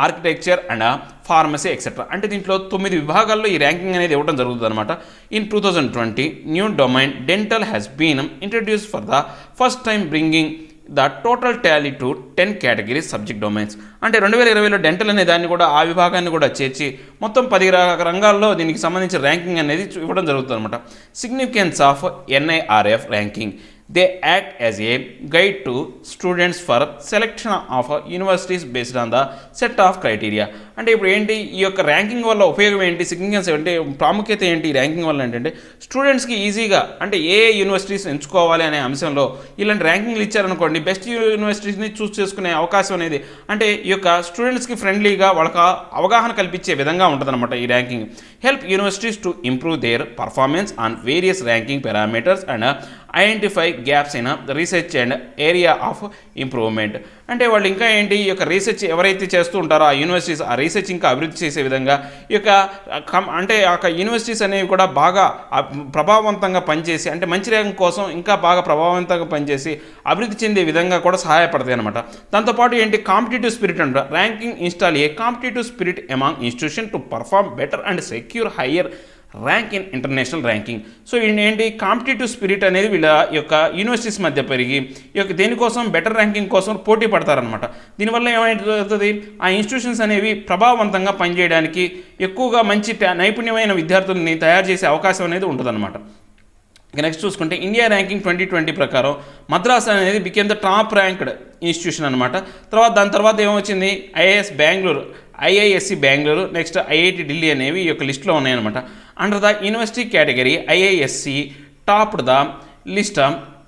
architecture and pharmacy etcetera. అంటే దీంట్లో 9 విభాగాల్లో ఈ ర్యాంకింగ్ అనేది ఇవ్వడం జరుగుతుంది అనమాట. In 2020 new domain dental has been introduce for the first time bringing the total tally to 10 categories subject domains. అంటే 2020లో డెంటల్ అనే దాన్ని కూడా, ఆ విభాగాన్ని కూడా చేర్చి మొత్తం 10 రంగాల్లో దీనికి సంబంధించిన ర్యాంకింగ్ అనేది ఇవ్వడం జరుగుతుంది అనమాట. Significance of NIRF ranking. They act as a guide to students for selection of universities based on the set of criteria. అంటే ఇప్పుడు ఏంటి ఈ యొక్క ర్యాంకింగ్ వల్ల ఉపయోగం ఏంటి, సిగ్నిఫికెన్స్ అంటే ప్రాముఖ్యత ఏంటి ఈ ర్యాంకింగ్ వల్ల ఏంటంటే స్టూడెంట్స్కి ఈజీగా, అంటే ఏ యూనివర్సిటీస్ ఎంచుకోవాలి అనే అంశంలో ఇలాంటి ర్యాంకింగ్లు ఇచ్చారనుకోండి, బెస్ట్ యూనివర్సిటీస్ని చూస్ చేసుకునే అవకాశం అనేది, అంటే ఈ యొక్క స్టూడెంట్స్కి ఫ్రెండ్లీగా వాళ్ళకి అవగాహన కల్పించే విధంగా ఉంటుందన్నమాట ఈ ranking. Help universities to improve their performance on various ranking parameters and identify gaps in research and area of improvement. అంటే వాళ్ళు ఇంకా ఏంటి ఈ యొక్క రీసెర్చ్ ఎవరైతే చేస్తూ ఉంటారో ఆ యూనివర్సిటీస్ ఆ రీసెర్చ్ ఇంకా అభివృద్ధి చేసే విధంగా ఈ యొక్క అంటే ఆ యూనివర్సిటీస్ అనేవి కూడా బాగా ప్రభావవంతంగా పనిచేసి, అంటే మంచి ర్యాంక్ కోసం ఇంకా బాగా ప్రభావవంతంగా పనిచేసి అభివృద్ధి చెందే విధంగా కూడా సహాయపడతాయి అనమాట. దాంతోపాటు ఏంటి కాంపిటేటివ్ స్పిరిట్ అంటారు. Ranking install A competitive spirit among institution to perform better and secure higher rank in international ranking. So ఏంటి కాంపిటేటివ్ స్పిరిట్ అనేది వీళ్ళ యొక్క యూనివర్సిటీస్ మధ్య పెరిగి ఈ యొక్క దేనికోసం బెటర్ ర్యాంకింగ్ కోసం పోటీ పడతారనమాట. దీనివల్ల ఏమైతుంది, ఆ ఇన్స్టిట్యూషన్స్ అనేవి ప్రభావవంతంగా పనిచేయడానికి ఎక్కువగా మంచి నైపుణ్యమైన విద్యార్థుల్ని తయారు చేసే అవకాశం అనేది ఉంటుందన్నమాట. నెక్స్ట్ చూసుకుంటే ఇండియా ర్యాంకింగ్ 2020 ప్రకారం మద్రాస్ అనేది became the top ranked institution అనమాట. దాని తర్వాత ఏమొచ్చింది, IISc Bengaluru, next IIT Delhi అనేవి ఈ యొక్క లిస్ట్లో ఉన్నాయన్నమాట. Under the university category IISc topped the list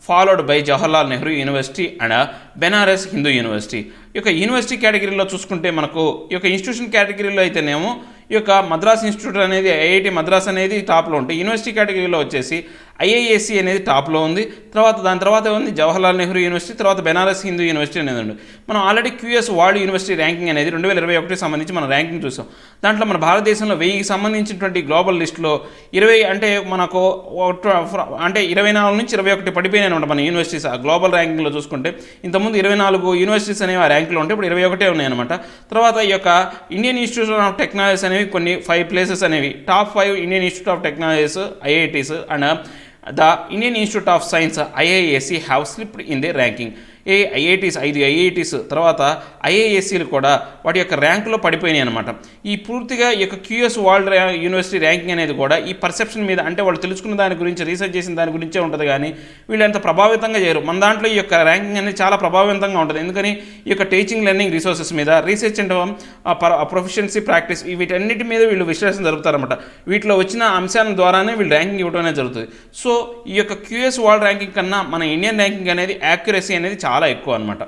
followed by Jawaharlal Nehru university and Banaras Hindu university. ఈ యొక్క యూనివర్సిటీ కేటగిరీలో చూసుకుంటే మనకు ఈ యొక్క ఇన్స్టిట్యూషన్ కేటగిరీలో అయితేనేమో ఈ యొక్క మద్రాస్ ఇన్స్టిట్యూట్ అనేది IIT మద్రాస్ అనేది టాప్లో ఉంటాయి. యూనివర్సిటీ కేటగిరీలో వచ్చేసి IISc అనేది టాప్లో ఉంది. దాని తర్వాత ఉంది జవహర్లాల్ నెహ్రూ యూనివర్సిటీ, తర్వాత బెనారస్ హిందూ యూనివర్సిటీ అనేది ఉంది. మనం already QS world university ranking అనేది 2021 సంబంధించి మనం ర్యాంకింగ్ చూసాం. దాంట్లో మన భారతదేశంలో 1000కి సంబంధించినటువంటి గ్లోబల్ లిస్టులో 20 అంటే మనకు అంటే 24 నుంచి 21 పడిపోయినాయి అనమాట మన యూనివర్సిటీస్ ఆ గ్లోబల్ ర్యాంకింగ్లో చూసుకుంటే. ఇంతకుముందు 24 యూనివర్సిటీస్ అనేవి ఆ ర్యాంకులో ఉంటే ఇప్పుడు 21 ఉన్నాయన్నమాట. తర్వాత ఈ యొక్క ఇండియన్ ఇన్స్టిట్యూట్ ఆఫ్ టెక్నాలజీస్ అనేవి కొన్ని 5 ప్లేసెస్ అనేవి top 5 Indian institute of technologies IITs and the Indian institute of science IISc have slipped in they ranking. IITs 5 IITs తర్వాత IIScలు కూడా వాటి యొక్క ర్యాంకులో పడిపోయినాయి అనమాట. ఈ పూర్తిగా ఈ యొక్క QS వరల్డ్ యూనివర్సిటీ ర్యాంకింగ్ అనేది కూడా ఈ పర్సెప్షన్ మీద, అంటే వాళ్ళు తెలుసుకున్న దాని గురించి రీసెర్చ్ చేసిన దాని గురించే ఉంటుంది కానీ వీళ్ళు అంత ప్రభావితంగా చేయరు. మన దాంట్లో ఈ యొక్క ర్యాంకింగ్ అనేది చాలా ప్రభావితంగా ఉంటుంది. ఎందుకని ఈ యొక్క టీచింగ్ లెర్నింగ్ రిసోర్సెస్ మీద, రీసెర్చ్ అండ్ ప్రొఫిషియన్సీ ప్రాక్టీస్ వీటన్నిటి మీద వీళ్ళు విశ్లేషణ జరుపుతారన్నమాట. వీటిలో వచ్చిన అంశాల ద్వారానే వీళ్ళు ర్యాంకింగ్ ఇవ్వడం అనేది జరుగుతుంది. సో ఈ యొక్క QS వరల్డ్ ర్యాంకింగ్ కన్నా మన ఇండియన్ ర్యాంకింగ్ అనేది యాక్యురసీ అనేది చాలా ఎక్కువ అనమాట.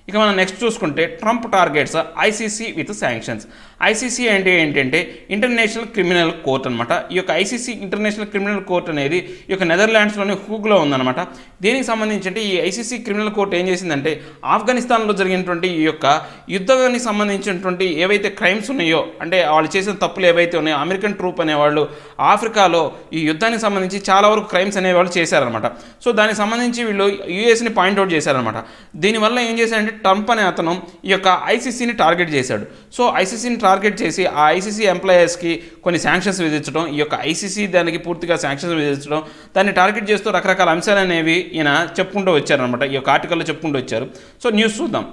ఇక మనం నెక్స్ట్ చూసుకుంటే Trump targets ICC with sanctions. ICC అంటే ఏంటంటే ఇంటర్నేషనల్ క్రిమినల్ కోర్ట్ అనమాట. ఈ యొక్క ICC ఇంటర్నేషనల్ క్రిమినల్ కోర్ట్ అనేది ఈ యొక్క నెదర్లాండ్స్లోని హూగ్లో ఉందన్నమాట. దీనికి సంబంధించి అంటే ఈ ICC క్రిమినల్ కోర్ట్ ఏం చేసిందంటే ఆఫ్ఘనిస్తాన్లో జరిగినటువంటి ఈ యొక్క యుద్ధానికి సంబంధించినటువంటి ఏవైతే క్రైమ్స్ ఉన్నాయో, అంటే వాళ్ళు చేసిన తప్పులు ఏవైతే ఉన్నాయో, అమెరికన్ ట్రూప్ అనేవాళ్ళు ఆఫ్రికాలో ఈ యుద్ధానికి సంబంధించి చాలా వరకు క్రైమ్స్ అనేవాళ్ళు చేశారనమాట. సో దానికి సంబంధించి వీళ్ళు యుఎస్ని పాయింట్అవుట్ చేశారనమాట. దీనివల్ల ఏం చేశారంటే ట్రంప్ అనే అతను ఈ యొక్క ICCని టార్గెట్ చేశాడు. సో ICCని టార్గెట్ చేసి ఆ ఐసీసీ ఎంప్లాయర్స్కి కొన్ని శాంక్షన్స్ విధించడం, ఈ యొక్క ఐసీసీ దానికి పూర్తిగా శాంక్షన్స్ విధించడం, దాన్ని టార్గెట్ చేస్తూ రకరకాల అంశాలు అనేవి ఈయన చెప్పుకుంటూ వచ్చారనమాట, ఈ యొక్క ఆర్టికల్లో చెప్పుకుంటూ వచ్చారు. సో న్యూస్ చూద్దాం.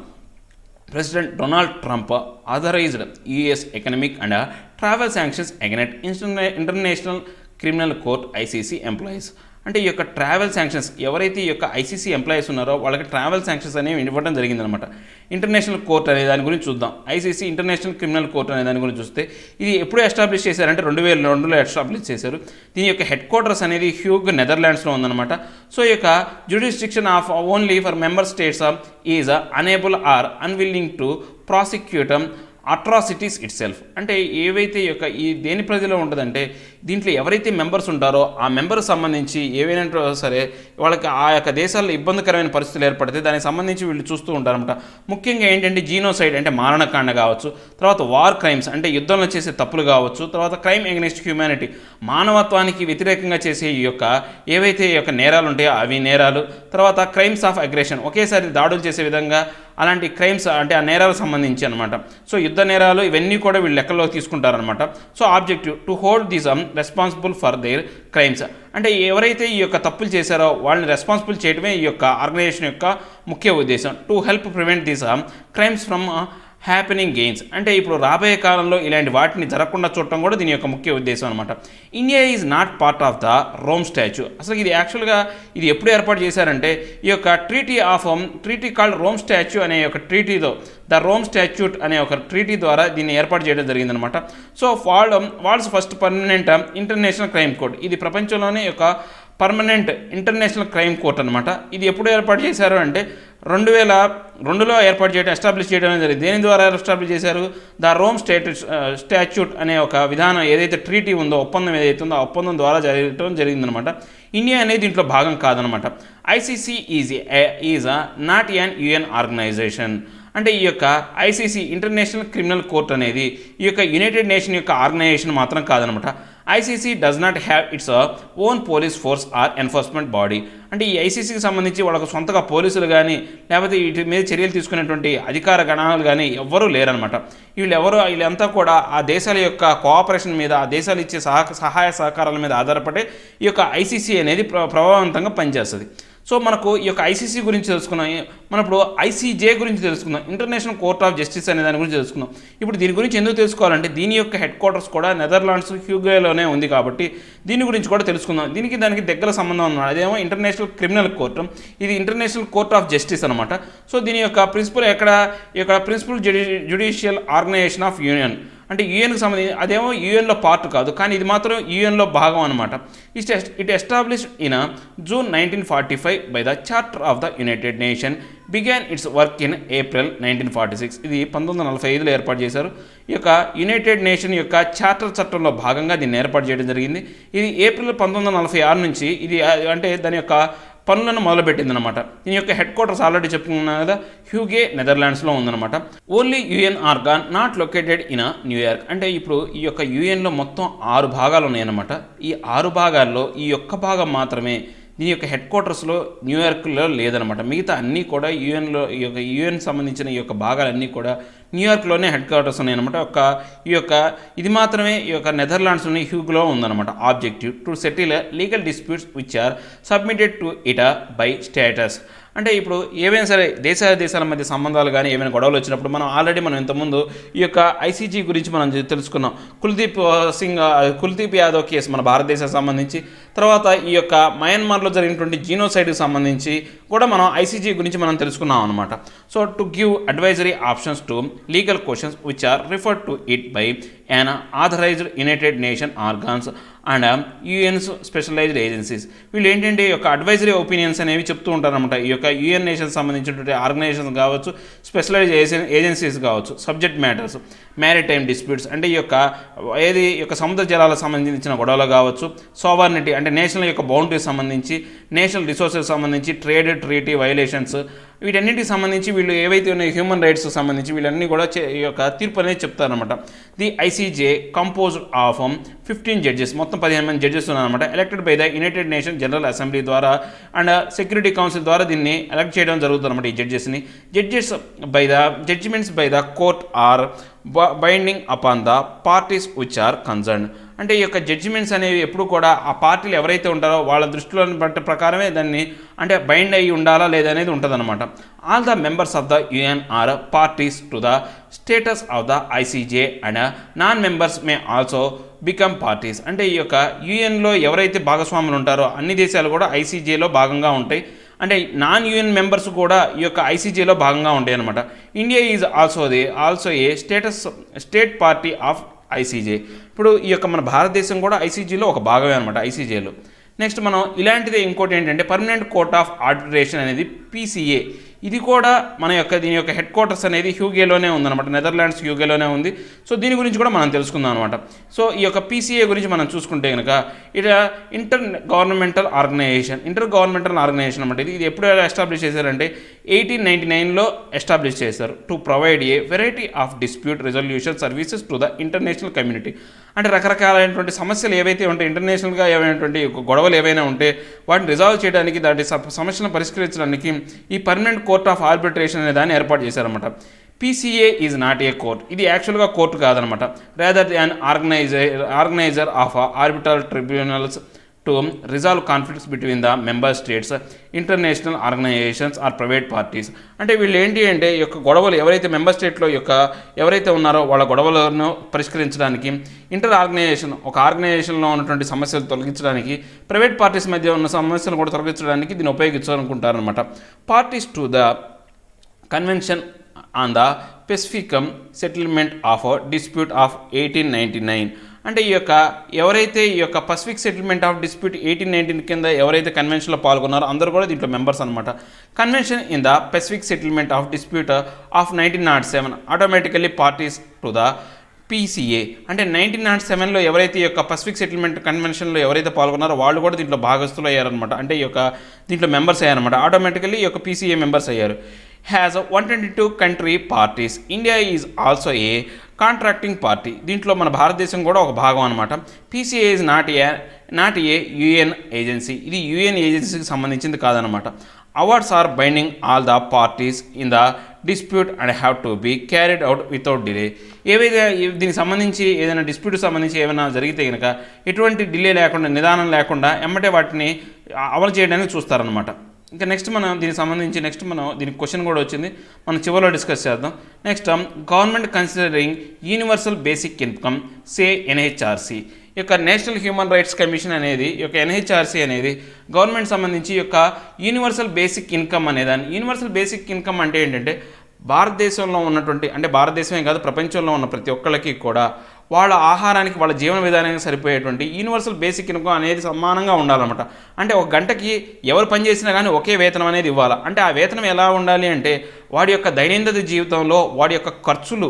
President Donald Trump authorized US economic and travel sanctions against International Criminal Court ICC employees. అంటే ఈ యొక్క ట్రావెల్ శాంక్షన్స్ ఎవరైతే ఈ యొక్క ఐసీసీ ఎంప్లాయీస్ ఉన్నారో వాళ్ళకి ట్రావెల్ శాంక్షన్స్ అనేవి ఇవ్వడం జరిగిందనమాట. ఇంటర్నేషనల్ కోర్ట్ అనే దాని గురించి చూద్దాం. ఐసీసీ ఇంటర్నేషనల్ క్రిమినల్ కోర్ట్ అనే దాని గురించి చూస్తే ఇది ఎప్పుడు ఎస్టాబ్లిష్ చేశారంటే 2002లో ఎస్టాబ్లిష్ చేశారు. దీని యొక్క హెడ్ క్వార్టర్స్ అనేది హ్యూగ్ నెదర్లాండ్స్లో ఉందన్నమాట. సో ఈ యొక్క jurisdiction of only for member states is unable or unwilling to prosecute atrocities itself. అంటే ఏవైతే యొక్క ఈ దేని ప్రజలో ఉంటుందంటే దీంట్లో ఎవరైతే మెంబర్స్ ఉంటారో ఆ మెంబర్కి సంబంధించి ఏవైనా సరే వాళ్ళకి ఆ యొక్క దేశాల్లో ఇబ్బందికరమైన పరిస్థితులు ఏర్పడితే దానికి సంబంధించి వీళ్ళు చూస్తూ ఉంటారన్నమాట. ముఖ్యంగా ఏంటంటే జీనోసైడ్ అంటే మారణకాండ కావచ్చు, తర్వాత వార్ క్రైమ్స్ అంటే యుద్ధంలో చేసే తప్పులు కావచ్చు, తర్వాత క్రైమ్ అగెనిస్ట్ హ్యూమానిటీ మానవత్వానికి వ్యతిరేకంగా చేసే ఈ యొక్క ఏవైతే ఈ యొక్క నేరాలు ఉంటాయో అవి నేరాలు, తర్వాత క్రైమ్స్ ఆఫ్ అగ్రెషన్ ఒకేసారి దాడులు చేసే విధంగా అలాంటి క్రైమ్స్ అంటే ఆ నేరాలకు సంబంధించి అనమాట. సో యుద్ధ నేరాలు ఇవన్నీ కూడా వీళ్ళు లెక్కల్లో తీసుకుంటారనమాట. So objective to hold this responsible for their crimes. అంటే ఎవరైతే ఈ యొక్క తప్పులు చేశారో వాళ్ళని రెస్పాన్సిబుల్ చేయడమే ఈ యొక్క ఆర్గనైజేషన్ యొక్క ముఖ్య ఉద్దేశం. To help prevent these crimes from happening gains. అంటే ఇప్పుడు రాబోయే కాలంలో ఇలాంటి వాటిని జరగకుండా చూడటం కూడా దీని యొక్క ముఖ్య ఉద్దేశం అనమాట. India is not part of the Rome statue. అసలు ఇది యాక్చువల్గా ఇది ఎప్పుడు ఏర్పాటు చేశారంటే ఈ యొక్క ట్రీటీ కాల్డ్ రోమ్ స్టాచ్యూ అనే ఒక ట్రీటీతో ద రోమ్ స్టాచ్యూట్ అనే ఒక ట్రీటీ ద్వారా దీన్ని ఏర్పాటు చేయడం జరిగిందనమాట. So world's first permanent international crime court. ఇది ప్రపంచంలోనే ఒక పర్మనెంట్ ఇంటర్నేషనల్ క్రైమ్ కోర్ట్ అనమాట. ఇది ఎప్పుడు ఏర్పాటు చేశారు అంటే 2002లో ఏర్పాటు చేయడం ఎస్టాబ్లిష్ చేయడం జరిగింది. దేని ద్వారా ఎస్టాబ్లిష్ చేశారు? ద రోమ్ స్టాట్యూట్ అనే ఒక విధానం ఏదైతే ట్రీటీ ఉందో ఒప్పందం ఏదైతే ఉందో ఆ ఒప్పందం ద్వారా జరగడం జరిగిందనమాట. ఇండియా అనేది దీంట్లో భాగం కాదనమాట. ICC is not an UN organization. అంటే ఈ యొక్క ఐసీసీ ఇంటర్నేషనల్ క్రిమినల్ కోర్ట్ అనేది ఈ యొక్క యునైటెడ్ నేషన్ యొక్క ఆర్గనైజేషన్ మాత్రం కాదనమాట. ICC does not have its own police force or enforcement body. అంటే ఈ ఐసీసీకి సంబంధించి వాళ్ళకు సొంతగా పోలీసులు కానీ లేకపోతే వీటి మీద చర్యలు తీసుకునేటువంటి అధికార గణాలు కానీ ఎవ్వరూ లేరనమాట. వీళ్ళంతా కూడా ఆ దేశాల యొక్క కోఆపరేషన్ మీద, ఆ దేశాలు ఇచ్చే సహాయ సహకారాల మీద ఆధారపడే ఈ యొక్క ఐసీసీ అనేది ప్రభావవంతంగా పనిచేస్తుంది. సో మనకు ఈ యొక్క ఐసీసీ గురించి తెలుసుకున్నాం. మనం ఇప్పుడు ఐసీజే గురించి తెలుసుకుందాం. ఇంటర్నేషనల్ కోర్ట్ ఆఫ్ జస్టిస్ అనే దాని గురించి తెలుసుకుందాం. ఇప్పుడు దీని గురించి ఎందుకు తెలుసుకోవాలంటే దీని యొక్క హెడ్ క్వార్టర్స్ కూడా నెదర్లాండ్స్ హ్యూగేలోనే ఉంది కాబట్టి దీని గురించి కూడా తెలుసుకుందాం. దానికి దగ్గర సంబంధం ఉన్నమాట. అదేమో ఇంటర్నేషనల్ క్రిమినల్ కోర్టు, ఇది ఇంటర్నేషనల్ కోర్ట్ ఆఫ్ జస్టిస్ అనమాట. సో దీని యొక్క principal principal judicial organization of union. అంటే యూఎన్కి సంబంధించి అదేమో యూఎన్లో పార్ట్ కాదు, కానీ ఇది మాత్రం యూఎన్లో భాగం అనమాట. It established in June 1945 by the charter of the United nation, began it's work in April 1946. ఇది 1945లో ఏర్పాటు చేశారు. ఈ యొక్క యునైటెడ్ నేషన్ యొక్క చార్టర్ చట్టంలో భాగంగా దీన్ని ఏర్పాటు చేయడం జరిగింది. ఇది ఏప్రిల్ 1946 నుంచి ఇది అంటే దాని యొక్క పనులను మొదలుపెట్టిందనమాట. దీని యొక్క హెడ్ క్వార్టర్స్ ఆల్రెడీ చెప్పుకున్నాం కదా, హ్యూగే నెదర్లాండ్స్లో ఉందన్నమాట. Only UN organ not located in New York. అంటే ఇప్పుడు ఈ యొక్క యుఎన్లో మొత్తం 6 భాగాలు ఉన్నాయన్నమాట. ఈ 6 భాగాల్లో ఈ ఒక్క భాగం మాత్రమే దీని యొక్క హెడ్ క్వార్టర్స్లో న్యూయార్క్లో లేదనమాట. మిగతా అన్నీ కూడా యుఎన్ సంబంధించిన ఈ యొక్క భాగాలన్నీ కూడా న్యూయార్క్లోనే హెడ్ క్వార్టర్స్ ఉన్నాయన్నమాట. ఇది మాత్రమే ఈ యొక్క నెదర్లాండ్స్లోని హ్యూగ్లో ఉందన్నమాట. Objective to settle legal disputes which are submitted to it by states. అంటే ఇప్పుడు ఏవైనా సరే దేశాల మధ్య సంబంధాలు కానీ ఏమైనా గొడవలు వచ్చినప్పుడు మనం ఇంతకుముందు ఈ యొక్క ఐసీజీ గురించి మనం తెలుసుకున్నాం. కుల్దీప్ యాదవ్ కేసు మన భారతదేశానికి సంబంధించి, తర్వాత ఈ యొక్క మయన్మార్లో జరిగినటువంటి జీనోసైడ్కి సంబంధించి కూడా మనం ఐసీజీ గురించి మనం తెలుసుకున్నాం అనమాట. So to give advisory options to legal questions which are referred to it by an authorized United Nation organs and UN's specialized agencies. వీళ్ళు ఏంటంటే ఈ యొక్క అడ్వైజరీ ఒపీనియన్స్ అనేవి చెప్తూ ఉంటారనమాట. ఈ యొక్క యుఎన్ నేషన్ సంబంధించినటువంటి ఆర్గనైజేషన్స్ కావచ్చు, స్పెషలైజ్డ్ ఏజెన్సీస్ కావచ్చు. సబ్జెక్ట్ మ్యాటర్స్, మ్యారిటైమ్ డిస్ప్యూట్స్ అంటే ఈ యొక్క సముద్ర జలాలకు సంబంధించిన గొడవలు కావచ్చు. సోవర్నిటీ అంటే నేషనల్ యొక్క బౌండరీస్ సంబంధించి, నేషనల్ రిసోర్సెస్ సంబంధించి, ట్రేడ్ ట్రీటీ వైలేషన్స్ వీటన్నిటికి సంబంధించి వీళ్ళు ఏవైతే ఉన్నాయో హ్యూమన్ రైట్స్కి సంబంధించి వీళ్ళన్నీ కూడా ఈ యొక్క తీర్పు అనేది చెప్తారనమాట. The ICJ composed of 15 judges, మొత్తం 15 మంది జడ్జెస్ ఉన్నారనమాట. Elected by the United Nation General Assembly ద్వారా అండ్ సెక్యూరిటీ కౌన్సిల్ ద్వారా దీన్ని ఎలక్ట్ చేయడం జరుగుతుంది అనమాట. ఈ జడ్జెస్ని judgments by the court are binding upon the parties which are concern. అంటే ఈ యొక్క జడ్జిమెంట్స్ అనేవి ఎప్పుడు కూడా ఆ పార్టీలు ఎవరైతే ఉంటారో వాళ్ళ దృష్టిలో బట్టి ప్రకారమే దాన్ని అంటే బైండ్ అయ్యి ఉండాలా లేదా అనేది ఉంటుందన్నమాట. All the members of the UN are parties to the statute of the ICJ and non members may also become parties. అంటే ఈ యొక్క యుఎన్లో ఎవరైతే భాగస్వాములు ఉంటారో అన్ని దేశాలు కూడా ఐసీజేలో భాగంగా ఉంటాయి. అంటే నాన్ యుఎన్ మెంబర్స్ కూడా ఈ యొక్క ఐసీజేలో భాగంగా ఉంటాయి అనమాట. India is also A state party of ICJ. ఇప్పుడు ఈ యొక్క మన భారతదేశం కూడా ఐసీజీలో ఒక భాగమే అనమాట, ఐసీజేలో. నెక్స్ట్ మనం ఇలాంటిదే ఇంకోటి ఏంటంటే పర్మనెంట్ కోర్ట్ ఆఫ్ ఆర్బిట్రేషన్ అనేది పీసీఏ. ఇది కూడా దీని యొక్క హెడ్ క్వార్టర్స్ అనేది హ్యూగేలోనే ఉందన్నమాట, నెదర్లాండ్స్ హ్యూగేలోనే ఉంది. సో దీని గురించి కూడా మనం తెలుసుకుందాం అనమాట. సో ఈ యొక్క పీసీఏ గురించి మనం చూసుకుంటే కనుక ఇంటర్ గవర్నమెంటల్ ఆర్గనైజేషన్ అనమాట. ఇది ఎప్పుడు ఎస్టాబ్లిష్ చేశారంటే 1899లో ఎస్టాబ్లిష్ చేశారు. To provide a variety of dispute resolution services to the international community. అంటే రకరకాలైనటువంటి సమస్యలు ఏవైతే ఉంటాయి, ఇంటర్నేషనల్గా ఏమైనటువంటి గొడవలు ఏవైనా ఉంటే వాటిని రిజాల్వ్ చేయడానికి, దాని సమస్యలను పరిష్కరించడానికి ఈ పర్మనెంట్ కోర్ట్ ఆఫ్ ఆర్బిట్రేషన్ అనే దాన్ని ఏర్పాటు చేశారన్నమాట. PCA is not a court. ఇది యాక్చువల్గా కోర్టు కాదనమాట. Rather than organizer of arbitral tribunals to resolve conflicts between the member states, international organizations or private parties. అంటే వీళ్ళు ఏంటి అంటే ఈ యొక్క గొడవలు ఎవరైతే మెంబర్ స్టేట్లో ఎవరైతే ఉన్నారో వాళ్ళ గొడవలను పరిష్కరించడానికి, ఒక ఆర్గనైజేషన్లో ఉన్నటువంటి సమస్యలు తొలగించడానికి, ప్రైవేట్ పార్టీస్ మధ్య ఉన్న సమస్యలు కూడా తొలగించడానికి దీన్ని ఉపయోగించాలనుకుంటారనమాట. Parties to the convention on the pacific settlement of dispute of 1899. అంటే ఎవరైతే ఈ యొక్క పసిఫిక్ సెటిల్మెంట్ ఆఫ్ డిస్ప్యూట్ 1819 కింద ఎవరైతే కన్వెన్షన్లో పాల్గొన్నారో అందరూ కూడా దీంట్లో మెంబర్స్ అనమాట. Convention in the Pacific settlement of dispute of 1907 automatically parties to the PCA. అంటే 1907లో ఎవరైతే ఈ యొక్క పసిఫిక్ సెటిల్మెంట్ కన్వెన్షన్లో ఎవరైతే పాల్గొన్నారో వాళ్ళు కూడా దీంట్లో భాగస్తులు అయ్యారనమాట. అంటే దీంట్లో మెంబర్స్ అయ్యారనమాట. ఆటోమేటికల్లీ ఈ యొక్క పీసీఏ మెంబర్స్ అయ్యారు. Has 122 country parties. India is also a contracting party. దీంట్లో మన భారతదేశం కూడా ఒక భాగం అనమాట. PCA is not a UN agency. ఇది యుఎన్ ఏజెన్సీకి సంబంధించింది కాదనమాట. Awards are binding all the parties in the dispute and have to be carried out without delay. ఏవైతే దీనికి సంబంధించి ఏదైనా డిస్ప్యూట్ సంబంధించి ఏమైనా జరిగితే కనుక ఎటువంటి డిలే లేకుండా, నిదానం లేకుండా ఎమ్మటే వాటిని అమలు చేయడానికి చూస్తారనమాట. ఇంకా నెక్స్ట్ దీనికి క్వశ్చన్ కూడా వచ్చింది, మనం చివరిలో డిస్కస్ చేద్దాం. Next government considering universal basic income say NHRC. ఈ యొక్క నేషనల్ హ్యూమన్ రైట్స్ కమిషన్ అనేది, ఈ యొక్క ఎన్హెచ్ఆర్సీ అనేది గవర్నమెంట్ సంబంధించి ఈ యొక్క యూనివర్సల్ బేసిక్ ఇన్కమ్ అనేదాన్ని. యూనివర్సల్ బేసిక్ ఇన్కమ్ అంటే ఏంటంటే భారతదేశంలో ఉన్నటువంటి, అంటే భారతదేశమే కాదు ప్రపంచంలో ఉన్న ప్రతి ఒక్కళ్ళకి కూడా వాళ్ళ ఆహారానికి, వాళ్ళ జీవన విధానానికి సరిపోయేటువంటి యూనివర్సల్ బేసిక్ ఇన్కమ్ అనేది సమానంగా ఉండాలన్నమాట. అంటే ఒక గంటకి ఎవరు పనిచేసినా కానీ ఒకే వేతనం అనేది ఇవ్వాలి. అంటే ఆ వేతనం ఎలా ఉండాలి అంటే వాడి యొక్క దైనందిన జీవితంలో వాడి యొక్క ఖర్చులు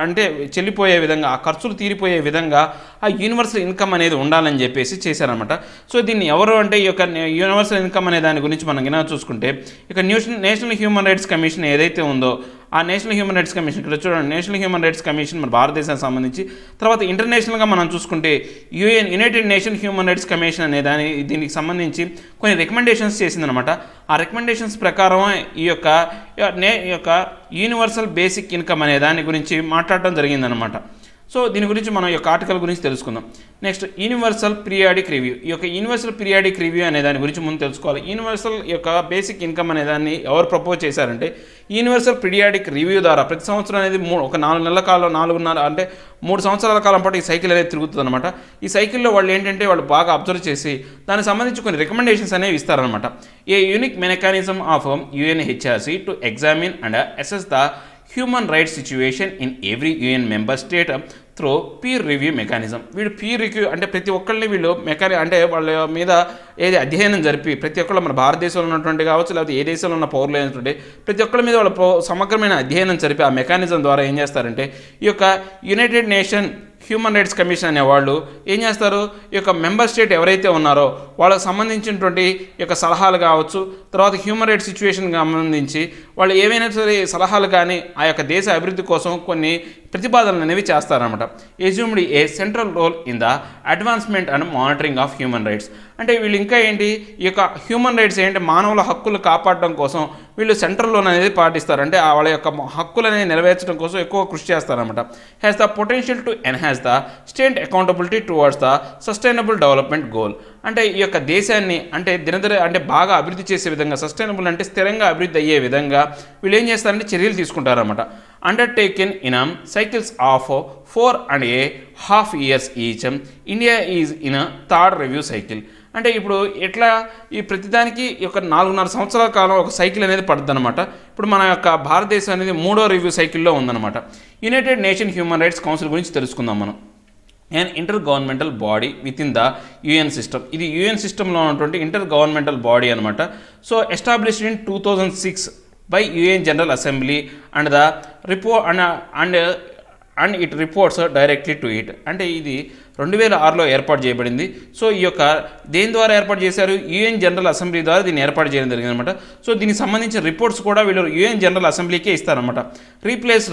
అంటే చెల్లిపోయే విధంగా, ఆ ఖర్చులు తీరిపోయే విధంగా ఆ యూనివర్సల్ ఇన్కమ్ అనేది ఉండాలని చెప్పేసి చేశారనమాట. సో దీన్ని ఎవరు అంటే ఈ యొక్క యూనివర్సల్ ఇన్కమ్ అనే దాని గురించి మనం గినా చూసుకుంటే ఇక నేషనల్ హ్యూమన్ రైట్స్ కమిషన్ ఏదైతే ఉందో ఆ నేషనల్ హ్యూమన్ రైట్స్ కమిషన్, ఇక్కడ చూడండి నేషనల్ హ్యూమన్ రైట్స్ కమిషన్ మన భారతదేశానికి సంబంధించి. తర్వాత ఇంటర్నేషనల్గా మనం చూసుకుంటే United nation human rights commission అనే దీనికి సంబంధించి కొన్ని రికమెండేషన్స్ చేసిందనమాట. ఆ రికమెండేషన్స్ ప్రకారం ఈ యొక్క యూనివర్సల్ బేసిక్ ఇన్కమ్ అనే దాని గురించి మాట్లాడటం జరిగిందనమాట. సో దీని గురించి మనం ఈ యొక్క ఆర్టికల్ గురించి తెలుసుకుందాం. Next universal periodic review. ఈ యొక్క యూనివర్సల్ పీరియాడిక్ రివ్యూ అనే దాని గురించి ముందు తెలుసుకోవాలి. యూనివర్సల్ యొక్క బేసిక్ ఇన్కమ్ అనే దాన్ని ఎవరు ప్రపోజ్ చేశారంటే యూనివర్సల్ పీరియాడిక్ రివ్యూ ద్వారా ప్రతి సంవత్సరం అనేది ఒక 4 నెలల కాలం, 4.5 అంటే 3 సంవత్సరాల కాలం పాటు ఈ సైకిల్ అనేది తిరుగుతుంది అనమాట. ఈ సైకిల్లో వాళ్ళు బాగా అబ్జర్వ్ చేసి దానికి సంబంధించి కొన్ని రికమెండేషన్స్ అనేవి ఇస్తారనమాట. A unique mechanism of UNHRC to examine and assess the human rights situation in every UN member state through peer review mechanism. వీళ్ళు పీర్ రివ్యూ అంటే ప్రతి ఒక్కరిని అంటే వాళ్ళ మీద ఏది అధ్యయనం జరిపి ప్రతి ఒక్కళ్ళు మన భారతదేశంలో ఉన్నటువంటి కావచ్చు, లేకపోతే ఏ దేశంలో ఉన్న పౌరులు అయినటువంటి ప్రతి ఒక్కరి మీద వాళ్ళ సమగ్రమైన అధ్యయనం జరిపి ఆ మెకానిజం ద్వారా ఏం చేస్తారంటే ఈ యొక్క United nation human rights commission అనే వాళ్ళు ఏం చేస్తారు, ఈ యొక్క మెంబర్ స్టేట్ ఎవరైతే ఉన్నారో వాళ్ళకి సంబంధించినటువంటి యొక్క సలహాలు కావచ్చు, తర్వాత హ్యూమన్ రైట్స్ సిచ్యువేషన్ సంబంధించి వాళ్ళు ఏవైనా సరే సలహాలు కానీ ఆ యొక్క దేశ అభివృద్ధి కోసం కొన్ని ప్రతిపాదనలు అనేవి చేస్తారన్నమాట. Assumed a central role in the advancement and monitoring of human rights. అంటే వీళ్ళు ఇంకా ఏంటి, ఈ యొక్క హ్యూమన్ రైట్స్ ఏంటి, మానవుల హక్కులు కాపాడడం కోసం వీళ్ళు సెంట్రల్ రోల్ అనేది పాటిస్తారు. అంటే వాళ్ళ యొక్క హక్కులు అనేది నెరవేర్చడం కోసం ఎక్కువ కృషి చేస్తారన్నమాట. Has the potential to enhance the state accountability towards the sustainable development goal. అంటే ఈ యొక్క దేశాన్ని అంటే అంటే బాగా అభివృద్ధి చేసే విధంగా, సస్టైనబుల్ అంటే స్థిరంగా అభివృద్ధి అయ్యే విధంగా వీళ్ళు ఏం చేస్తారంటే చర్యలు తీసుకుంటారన్నమాట. Undertaken in cycles of 4.5 years each. India is in third review cycle. అంటే ఇప్పుడు ఎట్లా ఈ ప్రతిదానికి ఒక 4.5 సంవత్సరాల కాలం ఒక సైకిల్ అనేది పడుతుంది అనమాట. ఇప్పుడు మన యొక్క భారతదేశం అనేది 3వ రివ్యూ సైకిల్లో ఉందన్నమాట. United nation human rights council గురించి తెలుసుకుందాం మనం. And inter governmental body with in the UN system. ఇది యుఎన్ సిస్టంలో ఉన్నటువంటి ఇంటర్ గవర్నమెంటల్ బాడీ అనమాట. So established in 2006 by UN general assembly and the and it reports directly to it. అంటే ఇది 2006లో ఏర్పాటు చేయబడింది. సో ఈ యొక్క దేని ద్వారా ఏర్పాటు చేశారు, యుఎన్ జనరల్ అసెంబ్లీ ద్వారా దీన్ని ఏర్పాటు చేయడం జరిగింది అనమాట. సో దీనికి సంబంధించిన రిపోర్ట్స్ కూడా వీళ్ళు యుఎన్ జనరల్ అసెంబ్లీకే ఇస్తారనమాట. Replace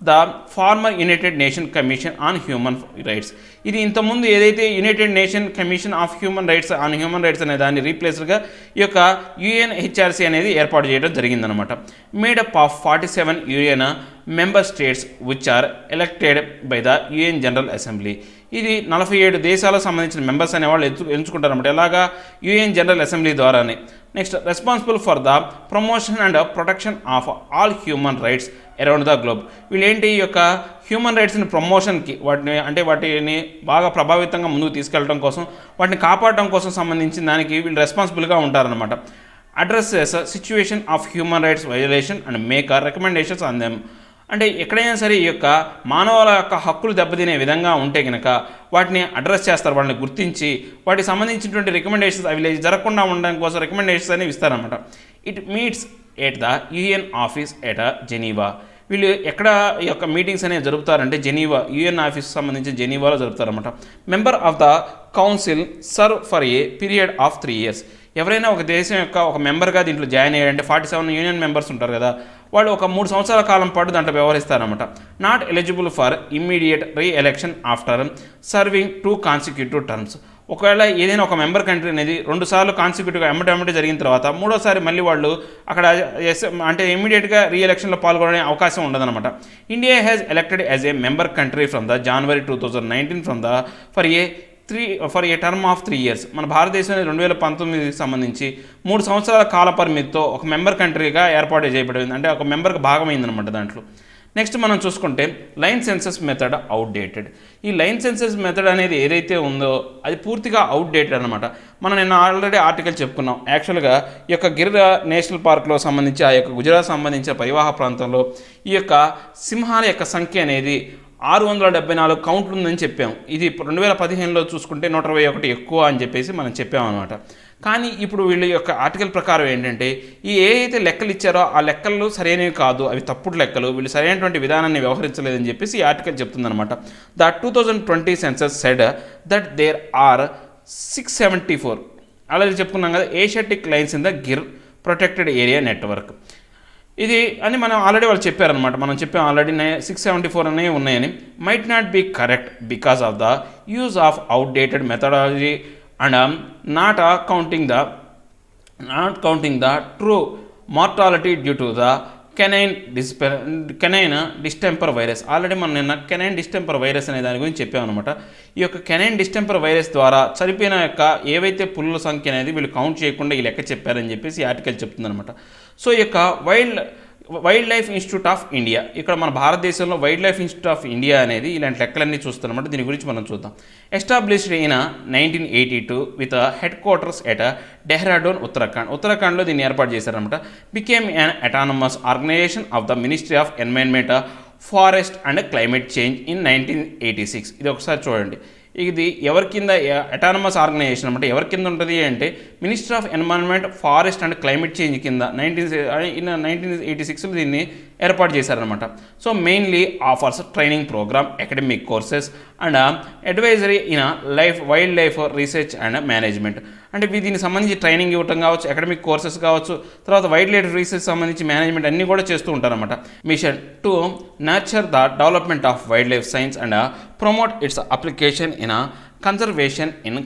the former united nation commission on human rights. ఇది ఇంతకుముందు ఏదైతే united nation commission of human rights అనే దాన్ని రీప్లేస్గా ఈ యొక్క యుఎన్హెచ్ఆర్సీ అనేది ఏర్పాటు చేయడం జరిగిందనమాట. Made up of 47 UN member states which are elected by the UN general assembly. ఇది 47 దేశాలకు సంబంధించిన మెంబర్స్ అనేవాళ్ళు ఎంచుకుంటారన్నమాట. ఎలాగా, యుఎన్ జనరల్ అసెంబ్లీ ద్వారానే. Next, responsible for the promotion and protection of all human rights around the globe. వీళ్ళేంటి, ఈ యొక్క హ్యూమన్ రైట్స్ని ప్రమోషన్కి వాటిని బాగా ప్రభావితంగా ముందుకు తీసుకెళ్ళడం కోసం, వాటిని కాపాడడం కోసం సంబంధించిన దానికి వీళ్ళు రెస్పాన్సిబుల్గా ఉంటారనమాట. Addresses situation of human rights violation and make recommendations on them. అంటే ఎక్కడైనా సరే ఈ యొక్క మానవుల యొక్క హక్కులు దెబ్బతినే విధంగా ఉంటే కనుక వాటిని అడ్రస్ చేస్తారు, వాళ్ళని గుర్తించి వాటికి సంబంధించినటువంటి రికమెండేషన్స్ అవి జరగకుండా ఉండడం కోసం రికమెండేషన్స్ అనేవి ఇస్తారన్నమాట. It meets at the UN office at Geneva. వీళ్ళు ఎక్కడ ఈ యొక్క మీటింగ్స్ అనేవి జరుపుతారంటే జెనీవా, యుఎన్ ఆఫీస్కి సంబంధించి జెనీవాలో జరుపుతారన్నమాట. Member of the council serve for a period of 3 years. ఎవరైనా ఒక దేశం యొక్క ఒక మెంబర్గా దీంట్లో జాయిన్ అయ్యారంటే 47 యూనియన్ మెంబర్స్ ఉంటారు కదా, వాళ్ళు ఒక 3 సంవత్సరాల కాలం పాటు దాంట్లో వ్యవహరిస్తారన్నమాట. Not eligible for immediate re-election after serving 2 consecutive terms. ఒకవేళ ఏదైనా ఒక మెంబర్ కంట్రీ అనేది 2 సార్లు కాన్సిక్యూటివ్గా ఎమ్మటి జరిగిన తర్వాత 3వసారి మళ్ళీ వాళ్ళు అక్కడ అంటే ఇమ్మీడియట్గా రీఎలక్షన్లో పాల్గొనే అవకాశం ఉండదన్నమాట. India has elected as a member country from the January 2019 from the for a term of 3 years. మన భారతదేశం 2019కి సంబంధించి 3 సంవత్సరాల కాల పరిమితితో ఒక మెంబర్ కంట్రీగా ఏర్పాటు చేయబడింది. అంటే ఒక మెంబర్కి భాగమైందనమాట దాంట్లో. నెక్స్ట్ మనం చూసుకుంటే లైన్ సెన్సస్ మెథడ్ అవుట్డేటెడ్. ఈ లైన్ సెన్సస్ మెథడ్ అనేది ఏదైతే ఉందో అది పూర్తిగా అవుట్డేటెడ్ అనమాట. మనం నిన్న ఆల్రెడీ ఆర్టికల్ చెప్పుకున్నాం. యాక్చువల్గా ఈ యొక్క గిర్ నేషనల్ పార్క్లో సంబంధించి ఆ యొక్క గుజరాత్ సంబంధించిన పరివాహ ప్రాంతంలో ఈ యొక్క సింహాల యొక్క సంఖ్య అనేది 674 కౌంట్లు ఉందని చెప్పాం. ఇది 2015లో చూసుకుంటే 121 ఎక్కువ అని చెప్పేసి మనం చెప్పామన్నమాట. కానీ ఇప్పుడు వీళ్ళ యొక్క ఆర్టికల్ ప్రకారం ఏంటంటే ఈ ఏదైతే లెక్కలు ఇచ్చారో ఆ లెక్కలు సరైనవి కాదు, అవి తప్పుడు లెక్కలు, వీళ్ళు సరైనటువంటి విధానాన్ని వ్యవహరించలేదని చెప్పేసి ఈ ఆర్టికల్ చెప్తుందన్నమాట. The 2020 census said that there are 674 అలాగే చెప్పుకున్నాం కదా Asiatic lions in the Gir protected area network. ఇది అని మనం ఆల్రెడీ వాళ్ళు చెప్పారనమాట. మనం చెప్పాం ఆల్రెడీ 674 అనేవి ఉన్నాయని. Might not be correct because of the use of outdated methodology and not counting the true mortality due to the canine distemper virus. Already మనం నిన్న కెనైన్ డిస్టెంపర్ వైరస్ అనే దాని గురించి చెప్పామన్నమాట. ఈ యొక్క కెనైన్ డిస్టెంపర్ వైరస్ ద్వారా చనిపోయిన యొక్క ఏవైతే పులుల సంఖ్య అనేది వీళ్ళు కౌంట్ చేయకుండా ఈ లెక్క చెప్పారని చెప్పేసి ఈ ఆర్టికల్ చెప్తుందనమాట. సో ఈ యొక్క wildlife institute of India, ఇక్కడ మన భారతదేశంలో wildlife institute of India అనేది ఇలాంటి లెక్కలన్నీ చూస్తారన్నమాట. దీని గురించి మనం చూద్దాం. Established in 1982 with headquarters at Dehradun, ఉత్తరాఖండ్లో దీన్ని ఏర్పాటు చేశారనమాట. Became an autonomous organization of the ministry of environment, forest and climate change in 1986. ఇది ఒకసారి చూడండి. ఇది ఎవరి కింద అటానమస్ ఆర్గనైజేషన్ అనమాట. ఎవరి కింద ఉంటుంది అంటే ministry of environment, forest and climate change కింద 1986లో దీన్ని ఏర్పాటు చేశారనమాట. So mainly offers training program, academic courses and advisory in wildlife research and management. అంటే దీనికి సంబంధించి ట్రైనింగ్ ఇవ్వటం కావచ్చు, అకాడమిక్ కోర్సెస్ కావచ్చు, తర్వాత వైల్డ్ లైఫ్ రీసెర్చ్ సంబంధించి మేనేజ్మెంట్ అన్నీ కూడా చేస్తూ ఉంటారన్నమాట. Mission to nurture the development of wildlife science and promote its application in conservation in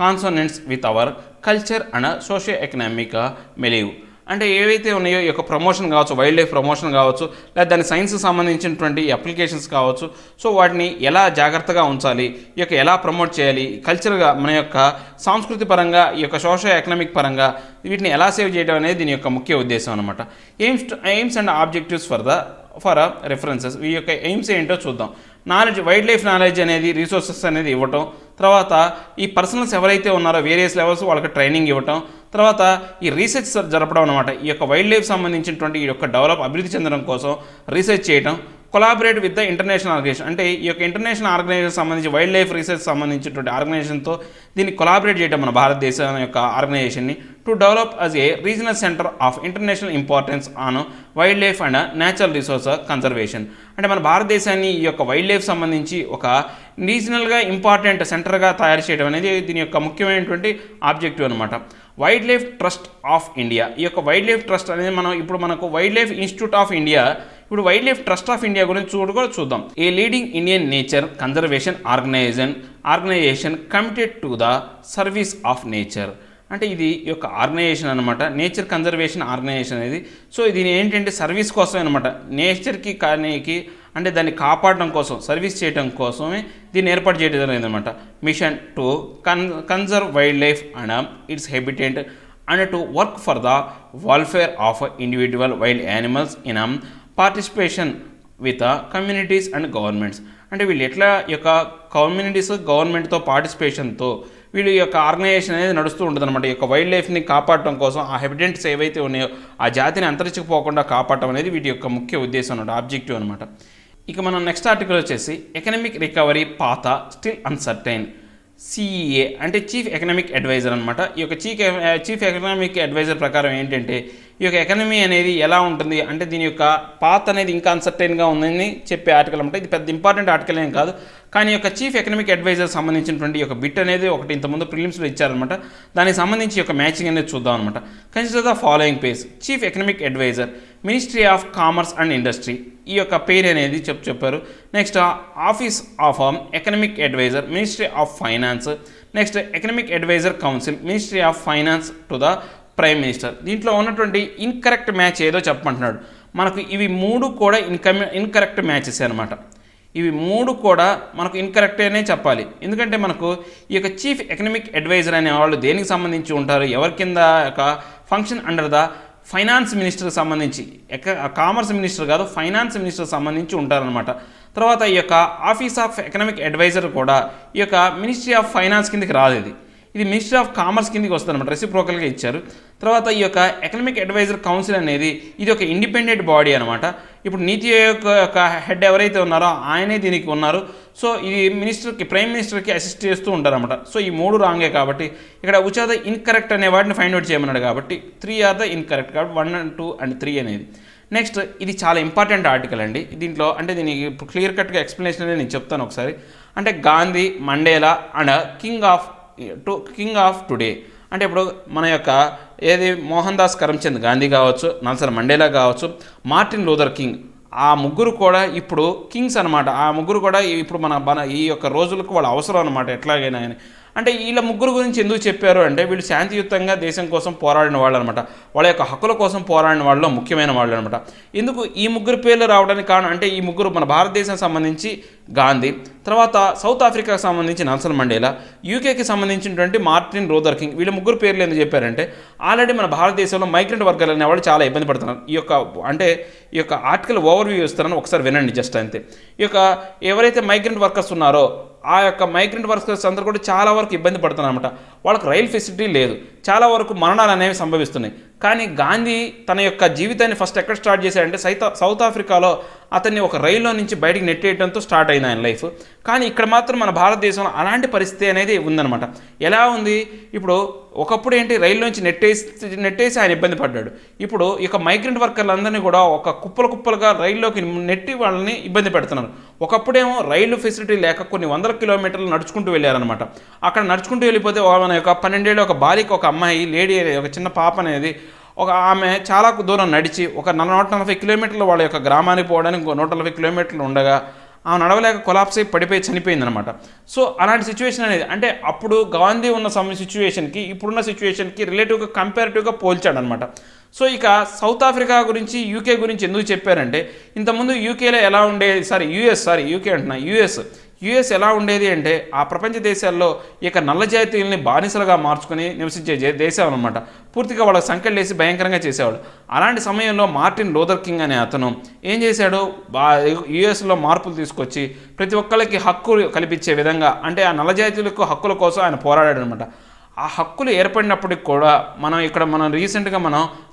consonants with our culture and socio economic milieu. అంటే ఏవైతే ఉన్నాయో ఈ యొక్క ప్రమోషన్ కావచ్చు, వైల్డ్ లైఫ్ ప్రమోషన్ కావచ్చు, లేదా దాని సైన్స్కి సంబంధించినటువంటి అప్లికేషన్స్ కావచ్చు, సో వాటిని ఎలా జాగ్రత్తగా ఉంచాలి, ఈ యొక్క ఎలా ప్రమోట్ చేయాలి, కల్చర్గా మన యొక్క సాంస్కృతి పరంగా, ఈ యొక్క సోషల్ ఎకనామిక్ పరంగా వీటిని ఎలా సేవ్ చేయడం అనేది దీని యొక్క ముఖ్య ఉద్దేశం అనమాట. Aims and objectives for references. ఈ యొక్క ఎయిమ్స్ ఏంటో చూద్దాం. నాలెడ్జ్, వైల్డ్ లైఫ్ నాలెడ్జ్ అనేది రీసోర్సెస్ అనేది ఇవ్వటం, తర్వాత ఈ పర్సనల్స్ ఎవరైతే ఉన్నారో వేరియస్ లెవెల్స్ వాళ్ళకి ట్రైనింగ్ ఇవ్వటం, తర్వాత ఈ రీసెర్చ్ జరపడం అనమాట. ఈ యొక్క వైల్డ్ లైఫ్ సంబంధించినటువంటి ఈ యొక్క అభివృద్ధి చెందడం కోసం రీసెర్చ్ చేయటం, collaborate with the international organization. అంటే ఈ యొక్క ఇంటర్నేషనల్ ఆర్గనైజేషన్ సంబంధించి వైల్డ్ లైఫ్ రీసెర్చ్ సంబంధించినటువంటి ఆర్గనైజేషన్తో దీన్ని కొలాబరేట్ చేయడం మన భారతదేశం యొక్క ఆర్గనైజేషన్ని to develop as a regional centre of international importance on wildlife and natural resource conservation. అంటే మన భారతదేశాన్ని ఈ యొక్క వైల్డ్ లైఫ్ సంబంధించి ఒక రీజనల్గా ఇంపార్టెంట్ సెంటర్గా తయారు చేయడం అనేది దీని యొక్క ముఖ్యమైనటువంటి ఆబ్జెక్టివ్ అనమాట. Wildlife trust of India. ఈ యొక్క వైల్డ్ లైఫ్ ట్రస్ట్ అనేది మనకు wildlife institute of India, ఇప్పుడు wildlife trust of India గురించి కూడా చూద్దాం. A leading Indian nature conservation organization committed to the service of nature. అంటే ఇది ఈ యొక్క ఆర్గనైజేషన్ అనమాట, నేచర్ కన్జర్వేషన్ ఆర్గనైజేషన్ అనేది. సో ఇది ఏంటంటే సర్వీస్ కోసమే అనమాట, నేచర్కి అంటే దాన్ని కాపాడడం కోసం, సర్వీస్ చేయడం కోసమే దీన్ని ఏర్పాటు చేయడం జరిగిందనమాట. Mission to conserve wildlife and its habitant and to work for the welfare of individual wild animals in participation with communities and governments. అంటే వీళ్ళు ఎట్లా ఈ యొక్క కమ్యూనిటీస్ గవర్నమెంట్తో పార్టిసిపేషన్తో వీళ్ళు ఈ యొక్క ఆర్గనైజేషన్ అనేది నడుస్తూ ఉంటుంది అనమాట. ఈ యొక్క వైల్డ్ లైఫ్ని కాపాడటం కోసం, ఆ హ్యాబిటెంట్స్ ఏవైతే ఉన్నాయో ఆ జాతిని అంతరించుకుపోకుండా కాపాడటం అనేది వీటి యొక్క ముఖ్య ఉద్దేశం అనమాట, ఆబ్జెక్టివ్ అనమాట. ఇక మనం నెక్స్ట్ ఆర్టికల్ వచ్చేసి ఎకనామిక్ రికవరీ పాత స్టిల్ అన్సర్టైన్. సిఈఏ అంటే చీఫ్ ఎకనామిక్ అడ్వైజర్ అనమాట. ఈ యొక్క చీఫ్ ఎకనామిక్ అడ్వైజర్ ప్రకారం ఏంటంటే ఈ యొక్క ఎకనమీ అనేది ఎలా ఉంటుంది అంటే దీని యొక్క పాత్ అనేది ఇంకా అన్సర్టైన్గా ఉందని చెప్పే ఆర్టికల్ అనమాట. ఇది పెద్ద ఇంపార్టెంట్ ఆర్టికల్ ఏం కాదు, కానీ యొక్క చీఫ్ ఎకనామిక్ అడ్వైజర్ సంబంధించినటువంటి ఒక బిట్ అనేది ఒకటి ఇంతకుముందు ప్రిలిమ్స్లో ఇచ్చారనమాట. దానికి సంబంధించి యొక్క మ్యాచింగ్ అనేది చూద్దాం అనమాట. Consider the following page. Chief economic adviser, ministry of commerce and industry, ఈ యొక్క పేరు అనేది చెప్పారు. Next office of economic adviser, ministry of finance. Next economic adviser council, ministry of finance to the prime minister. దీంట్లో ఉన్నటువంటి incorrect match ఏదో చెప్పమంటున్నాడు మనకు. ఇవి మూడు కూడా ఇన్కరెక్ట్ మ్యాచెస్ అనమాట. ఇవి మూడు కూడా మనకు ఇన్కరెక్ట్ అనే చెప్పాలి. ఎందుకంటే మనకు ఈ యొక్క చీఫ్ ఎకనామిక్ అడ్వైజర్ అనే వాళ్ళు దేనికి సంబంధించి ఉంటారు, ఎవరి కింద యొక్క ఫంక్షన్ అండర్ ద ఫైనాన్స్ మినిస్టర్కి సంబంధించి, కామర్స్ మినిస్టర్ కాదు ఫైనాన్స్ మినిస్టర్కి సంబంధించి ఉంటారనమాట. తర్వాత ఈ యొక్క ఆఫీస్ ఆఫ్ ఎకనామిక్ అడ్వైజర్ కూడా ఈ యొక్క మినిస్ట్రీ ఆఫ్ ఫైనాన్స్ కిందకి రాదు, ఇది మినిస్ట్రీ ఆఫ్ కామర్స్ కిందకి వస్తుంది అనమాట, రెసిప్రోకల్గా ఇచ్చారు. తర్వాత ఈ యొక్క ఎకనామిక్ అడ్వైజర్ కౌన్సిల్ అనేది ఇది ఒక ఇండిపెండెంట్ బాడీ అనమాట. ఇప్పుడు నీతి ఆయోగ్ యొక్క హెడ్ ఎవరైతే ఉన్నారో ఆయనే దీనికి ఉన్నారు. సో ఇది ప్రైమ్ మినిస్టర్కి అసిస్ట్ చేస్తూ ఉంటారన్నమాట. సో ఈ మూడు రాంగే కాబట్టి ఇక్కడ విచ్ ఆర్ ద ఇన్కరెక్ట్ అనే వాటిని ఫైండ్ అవుట్ చేయమన్నాడు కాబట్టి 3 ఆర్ ద ఇన్కరెక్ట్ కాబట్టి 1 and 2 and 3 అనేది. నెక్స్ట్ ఇది చాలా ఇంపార్టెంట్ ఆర్టికల్ అండి. దీంట్లో అంటే దీనికి క్లియర్ కట్గా ఎక్స్ప్లెనేషన్ అనేది నేను చెప్తాను ఒకసారి. అంటే Gandhi, Mandela and king of today. అంటే ఇప్పుడు మన యొక్క ఏది మోహన్ దాస్ కరమ్చంద్ గాంధీ కావచ్చు, నెల్సన్ మండేలా కావచ్చు, మార్టిన్ లూథర్ కింగ్, ఆ ముగ్గురు కూడా ఇప్పుడు కింగ్స్ అనమాట. ఆ ముగ్గురు కూడా ఇప్పుడు మన ఈ యొక్క రోజులకు వాళ్ళ అవసరం అనమాట ఎట్లాగైనా అని. అంటే వీళ్ళ ముగ్గురు గురించి ఎందుకు చెప్పారు అంటే వీళ్ళు శాంతియుతంగా దేశం కోసం పోరాడిన వాళ్ళు అనమాట. వాళ్ళ యొక్క హక్కుల కోసం పోరాడిన వాళ్ళలో ముఖ్యమైన వాళ్ళు అనమాట. ఎందుకు ఈ ముగ్గురు పేర్లు రావడానికి కారణం అంటే ఈ ముగ్గురు మన భారతదేశం సంబంధించి గాంధీ, తర్వాత సౌత్ ఆఫ్రికాకి సంబంధించి నెల్సన్ మండేలా, యూకేకి సంబంధించినటువంటి మార్టిన్ లూథర్ కింగ్. వీళ్ళ ముగ్గురు పేర్లు ఎందుకు చెప్పారంటే ఆల్రెడీ మన భారతదేశంలో మైగ్రెంట్ వర్గాలు అనేవాళ్ళు చాలా ఇబ్బంది పడుతున్నారు. ఈ యొక్క ఆర్టికల్ ఓవర్వ్యూ ఇస్తున్నాను, ఒకసారి వినండి జస్ట్ అంతే. ఈ యొక్క ఎవరైతే మైగ్రెంట్ వర్కర్స్ ఉన్నారో ఆ యొక్క మైగ్రెంట్ వర్కర్స్ అందరూ కూడా చాలా వరకు ఇబ్బంది పడుతున్నారు అనమాట. వాళ్ళకి రైల్ ఫెసిలిటీ లేదు, చాలా వరకు మరణాలు అనేవి సంభవిస్తున్నాయి. కానీ గాంధీ తన యొక్క జీవితాన్ని ఫస్ట్ ఎక్కడ స్టార్ట్ చేశాడంటే సౌత్ ఆఫ్రికాలో అతన్ని ఒక రైల్లో నుంచి బయటికి నెట్టేయడంతో స్టార్ట్ అయింది ఆయన లైఫ్. కానీ ఇక్కడ మాత్రం మన భారతదేశంలో అలాంటి పరిస్థితి అనేది ఉందన్నమాట. ఎలా ఉంది, ఇప్పుడు ఒకప్పుడు ఏంటి, రైల్లోంచి నెట్టేసి ఆయన ఇబ్బంది పడ్డాడు. ఇప్పుడు ఇక మైగ్రెంట్ వర్కర్లందరినీ కూడా ఒక కుప్పలుగా రైల్లోకి నెట్టి వాళ్ళని ఇబ్బంది పెడుతున్నారు. ఒకప్పుడేమో రైలు ఫెసిలిటీ లేక కొన్ని వందల కిలోమీటర్లు నడుచుకుంటూ వెళ్ళారనమాట. అక్కడ నడుచుకుంటూ వెళ్ళిపోతే మన యొక్క 12 ఏళ్ళ ఒక బాలిక, ఒక అమ్మాయి, లేడీ, ఒక చిన్న పాప అనేది ఆమె చాలా దూరం నడిచి ఒక 140 కిలోమీటర్లు వాళ్ళ యొక్క గ్రామానికి పోవడానికి 140 కిలోమీటర్లు ఉండగా ఆమె నడవలేక కొలాప్స్ అయి పడిపోయి చనిపోయిందనమాట. సో అలాంటి సిచ్యువేషన్ అనేది, అంటే అప్పుడు గాంధీ ఉన్న సిచ్యువేషన్కి ఇప్పుడున్న సిచ్యువేషన్కి కంపారిటివ్గా పోల్చాడనమాట. సో ఇక సౌత్ ఆఫ్రికా గురించి, యూకే గురించి ఎందుకు చెప్పారంటే, ఇంతకుముందు యూకేలో ఎలా ఉండేది, యూఎస్ ఎలా ఉండేది అంటే ఆ ప్రపంచ దేశాల్లో ఇక నల్ల జాతీయుల్ని బానిసలుగా మార్చుకొని నివసించే దేశం అనమాట. పూర్తిగా వాళ్ళ సంఖ్యలు వేసి భయంకరంగా చేసేవాడు. అలాంటి సమయంలో మార్టిన్ లూథర్ కింగ్ అనే అతను ఏం చేశాడు, యూఎస్లో మార్పులు తీసుకొచ్చి ప్రతి ఒక్కరికి హక్కు కల్పించే విధంగా, అంటే ఆ నల్ల జాతీయులకు హక్కుల కోసం ఆయన పోరాడాడు అనమాట. ఆ హక్కులు ఏర్పడినప్పటికి కూడా మనం రీసెంట్గా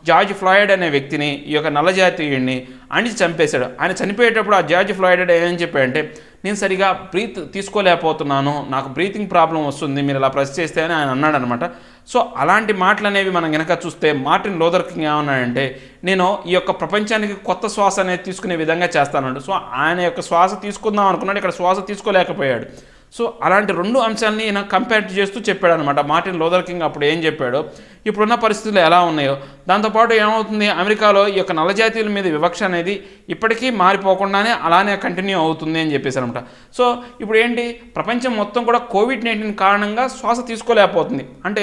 జార్జ్ ఫ్లాయిడ్ అనే వ్యక్తిని, ఈ యొక్క నల్ల జాతీయుడిని అణిచి చంపేశాడు. ఆయన చనిపోయేటప్పుడు ఆ జార్జ్ ఫ్లాయిడ్ ఏం చెప్పాడంటే, నేను సరిగా బ్రీత్ తీసుకోలేకపోతున్నాను, నాకు బ్రీతింగ్ ప్రాబ్లం వస్తుంది, మీరు ఇలా ప్రెస్ చేస్తే అని ఆయన అన్నాడు అనమాట. సో అలాంటి మాటలు అనేవి మనం కనుక చూస్తే, మార్టిన్ లూథర్ కింగ్ ఏమన్నాడంటే, నేను ఈ యొక్క ప్రపంచానికి కొత్త శ్వాస అనేది తీసుకునే విధంగా చేస్తానండు. సో ఆయన యొక్క శ్వాస తీసుకుందాం అనుకున్నాడు, ఇక్కడ శ్వాస తీసుకోలేకపోయాడు. సో అలాంటి 2 అంశాలని ఈయన కంపేర్ చేస్తూ చెప్పాడు అనమాట. మార్టిన్ లూథర్ కింగ్ అప్పుడు ఏం చెప్పాడో, ఇప్పుడున్న పరిస్థితులు ఎలా ఉన్నాయో, దాంతోపాటు ఏమవుతుంది, అమెరికాలో ఈ యొక్క నల్ల జాతీయుల మీద వివక్ష అనేది ఇప్పటికీ మారిపోకుండానే అలానే కంటిన్యూ అవుతుంది అని చెప్పేశారు అనమాట. సో ఇప్పుడు ఏంటి, ప్రపంచం మొత్తం కూడా కోవిడ్-19 కారణంగా శ్వాస తీసుకోలేకపోతుంది. అంటే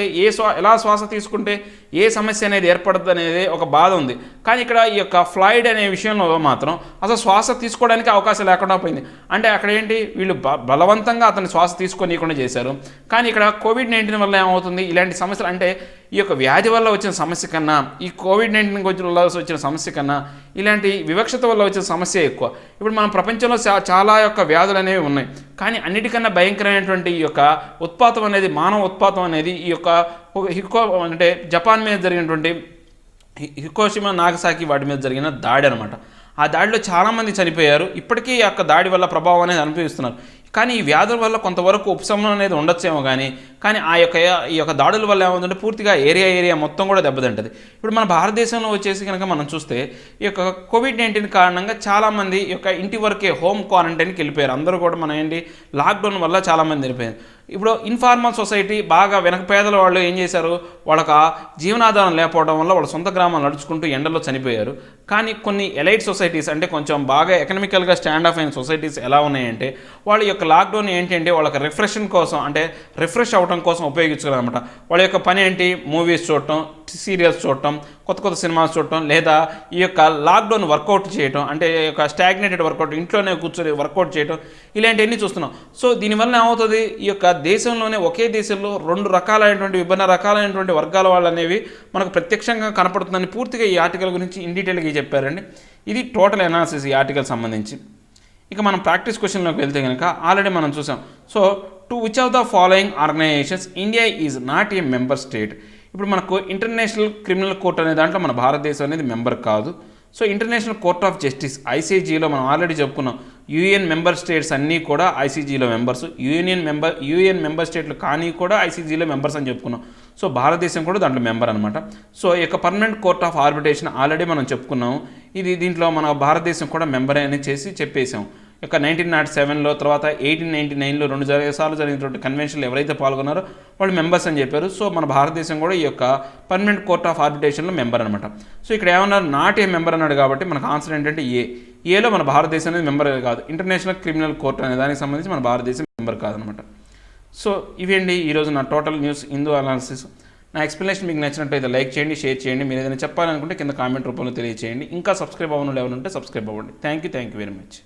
ఎలా శ్వాస తీసుకుంటే ఏ సమస్య అనేది ఏర్పడుతుంది అనేది ఒక బాధ ఉంది. కానీ ఇక్కడ ఈ యొక్క ఫ్లాయిడ్ అనే విషయంలో మాత్రం అసలు శ్వాస తీసుకోవడానికి అవకాశం లేకుండా పోయింది. అంటే అక్కడ ఏంటి, వీళ్ళు బలవంతంగా అతను శ్వాస తీసుకోనీయకుండా చేశారు. కానీ ఇక్కడ కోవిడ్-19 వల్ల ఏమవుతుంది, ఇలాంటి సమస్యలు, అంటే ఈ యొక్క వ్యాధి వల్ల వచ్చిన సమస్య కన్నా, ఈ కోవిడ్-19 వల్ల వచ్చిన సమస్య కన్నా ఇలాంటి వివక్షత వల్ల వచ్చిన సమస్య ఎక్కువ. ఇప్పుడు మన ప్రపంచంలో చాలా యొక్క వ్యాధులు అనేవి ఉన్నాయి. కానీ అన్నిటికన్నా భయంకరమైనటువంటి ఈ యొక్క ఉత్పాతం అనేది, మానవ ఉత్పాతం అనేది ఈ యొక్క అంటే జపాన్ మీద జరిగినటువంటి హిరోషిమా నాగసాకి వాటి మీద జరిగిన దాడి అనమాట. ఆ దాడిలో చాలామంది చనిపోయారు. ఇప్పటికీ ఈ యొక్క దాడి వల్ల ప్రభావం అనేది అనుభవిస్తున్నారు. కానీ ఈ వ్యాధుల వల్ల కొంతవరకు ఉపశమనం అనేది ఉండొచ్చేమో కానీ ఈ యొక్క దాడుల వల్ల ఏమవుతుందంటే పూర్తిగా ఏరియా మొత్తం కూడా దెబ్బతింటుంది. ఇప్పుడు మన భారతదేశంలో వచ్చేసి కనుక మనం చూస్తే, ఈ యొక్క కోవిడ్-19 కారణంగా చాలామంది ఈ యొక్క ఇంటి వరకే హోమ్ క్వారంటైన్కి వెళ్ళిపోయారు. అందరూ కూడా లాక్డౌన్ వల్ల చాలామంది వెళ్ళిపోయారు. ఇప్పుడు ఇన్ఫార్మల్ సొసైటీ బాగా పేదల వాళ్ళు ఏం చేశారు, వాళ్ళకి జీవనాధారం లేకపోవడం వల్ల వాళ్ళ సొంత గ్రామాలు నడుచుకుంటూ ఎండలో చనిపోయారు. కానీ కొన్ని ఎలైట్ సొసైటీస్, అంటే కొంచెం బాగా ఎకనామికల్గా స్టాండ్ ఆఫ్ అయిన సొసైటీస్ ఎలా ఉన్నాయంటే, వాళ్ళ యొక్క లాక్డౌన్ ఏంటంటే వాళ్ళకి రిఫ్రెషన్ కోసం, అంటే రిఫ్రెష్ అవ్వడం కోసం ఉపయోగించుకోవాలన్నమాట. వాళ్ళ యొక్క పని ఏంటి, మూవీస్ చూడటం, సీరియల్స్ చూడటం, కొత్త సినిమాస్ చూడటం, లేదా ఈ యొక్క లాక్డౌన్ వర్కౌట్ చేయటం, అంటే ఈ యొక్క స్టాగ్నేటెడ్ వర్కౌట్, ఇంట్లోనే కూర్చొని వర్కౌట్ చేయటం, ఇలాంటివన్నీ చూస్తున్నాం. సో దీనివల్ల ఏమవుతుంది, ఈ యొక్క దేశంలోనే ఒకే దేశంలో 2 విభిన్న రకాలైనటువంటి వర్గాల వాళ్ళు అనేవి మనకు ప్రత్యక్షంగా కనపడుతుందని పూర్తిగా ఈ ఆర్టికల్ గురించి ఇన్ డీటెయిల్గా చెప్పారండి. ఇది టోటల్ అనాలిసిస్ ఈ ఆర్టికల్ సంబంధించి. ఇక మనం ప్రాక్టీస్ క్వశ్చన్లోకి వెళ్తే కనుక ఆల్రెడీ మనం చూసాం. So to which of the following organizations India is not a member state. ఇప్పుడు మనకు ఇంటర్నేషనల్ క్రిమినల్ కోర్ట్ అనే దాంట్లో మన భారతదేశం అనేది మెంబర్ కాదు. So international court of justice ఐసీజీలో మనం ఆల్రెడీ చెప్పుకున్నాం, యూఎన్ మెంబర్ స్టేట్స్ అన్నీ కూడా ఐసీజీలో మెంబర్స్, యూఎన్ మెంబర్ స్టేట్లు కానీ కూడా ఐసీజీలో మెంబర్స్ అని చెప్పుకున్నాం. సో భారతదేశం కూడా దాంట్లో మెంబర్ అనమాట. సో ఈ యొక్క permanent court of arbitration already మనం చెప్పుకున్నాం, దీంట్లో మన భారతదేశం కూడా మెంబర్ అని చెప్పేసాం. యొక్క 1907లో, తర్వాత 1899లో 2 సార్లు జరిగినటువంటి కన్వెన్షన్లు ఎవరైతే పాల్గొన్నారో వాళ్ళు మెంబర్స్ అని చెప్పారు. సో మన భారతదేశం కూడా ఈ యొక్క పర్మనెంట్ కోర్ట్ ఆఫ్ ఆర్బిట్రేషన్లో మెంబర్ అనమాట. సో ఇక్కడ ఏమన్నారు, నాట్ ఏ మెంబర్ అన్నాడు కాబట్టి మనకు ఆన్సర్ ఏంటంటే ఏలో మన భారతదేశం అనేది మెంబర్ కాదు. ఇంటర్నేషనల్ క్రిమినల్ కోర్ట్ అనే దానికి సంబంధించి మన భారతదేశం మెంబర్ కాదనమాట. సో ఇవేంటి ఈరోజు నా టోటల్ న్యూస్ హిందూ అనాలిసిస్. నా ఎక్స్ప్లెనేషన్ మీకు నచ్చినట్లయితే లైక్ చేయండి, షేర్ చేయండి. మీరు ఏదైనా చెప్పాలనుకుంటే కింద కామెంట్ రూపంలో తెలియజేయండి. ఇంకా సబ్స్క్రైబ్ అవ్వను ఎవరు ఉంటే సబ్స్క్రైబ్ అవ్వండి. Thank you very much.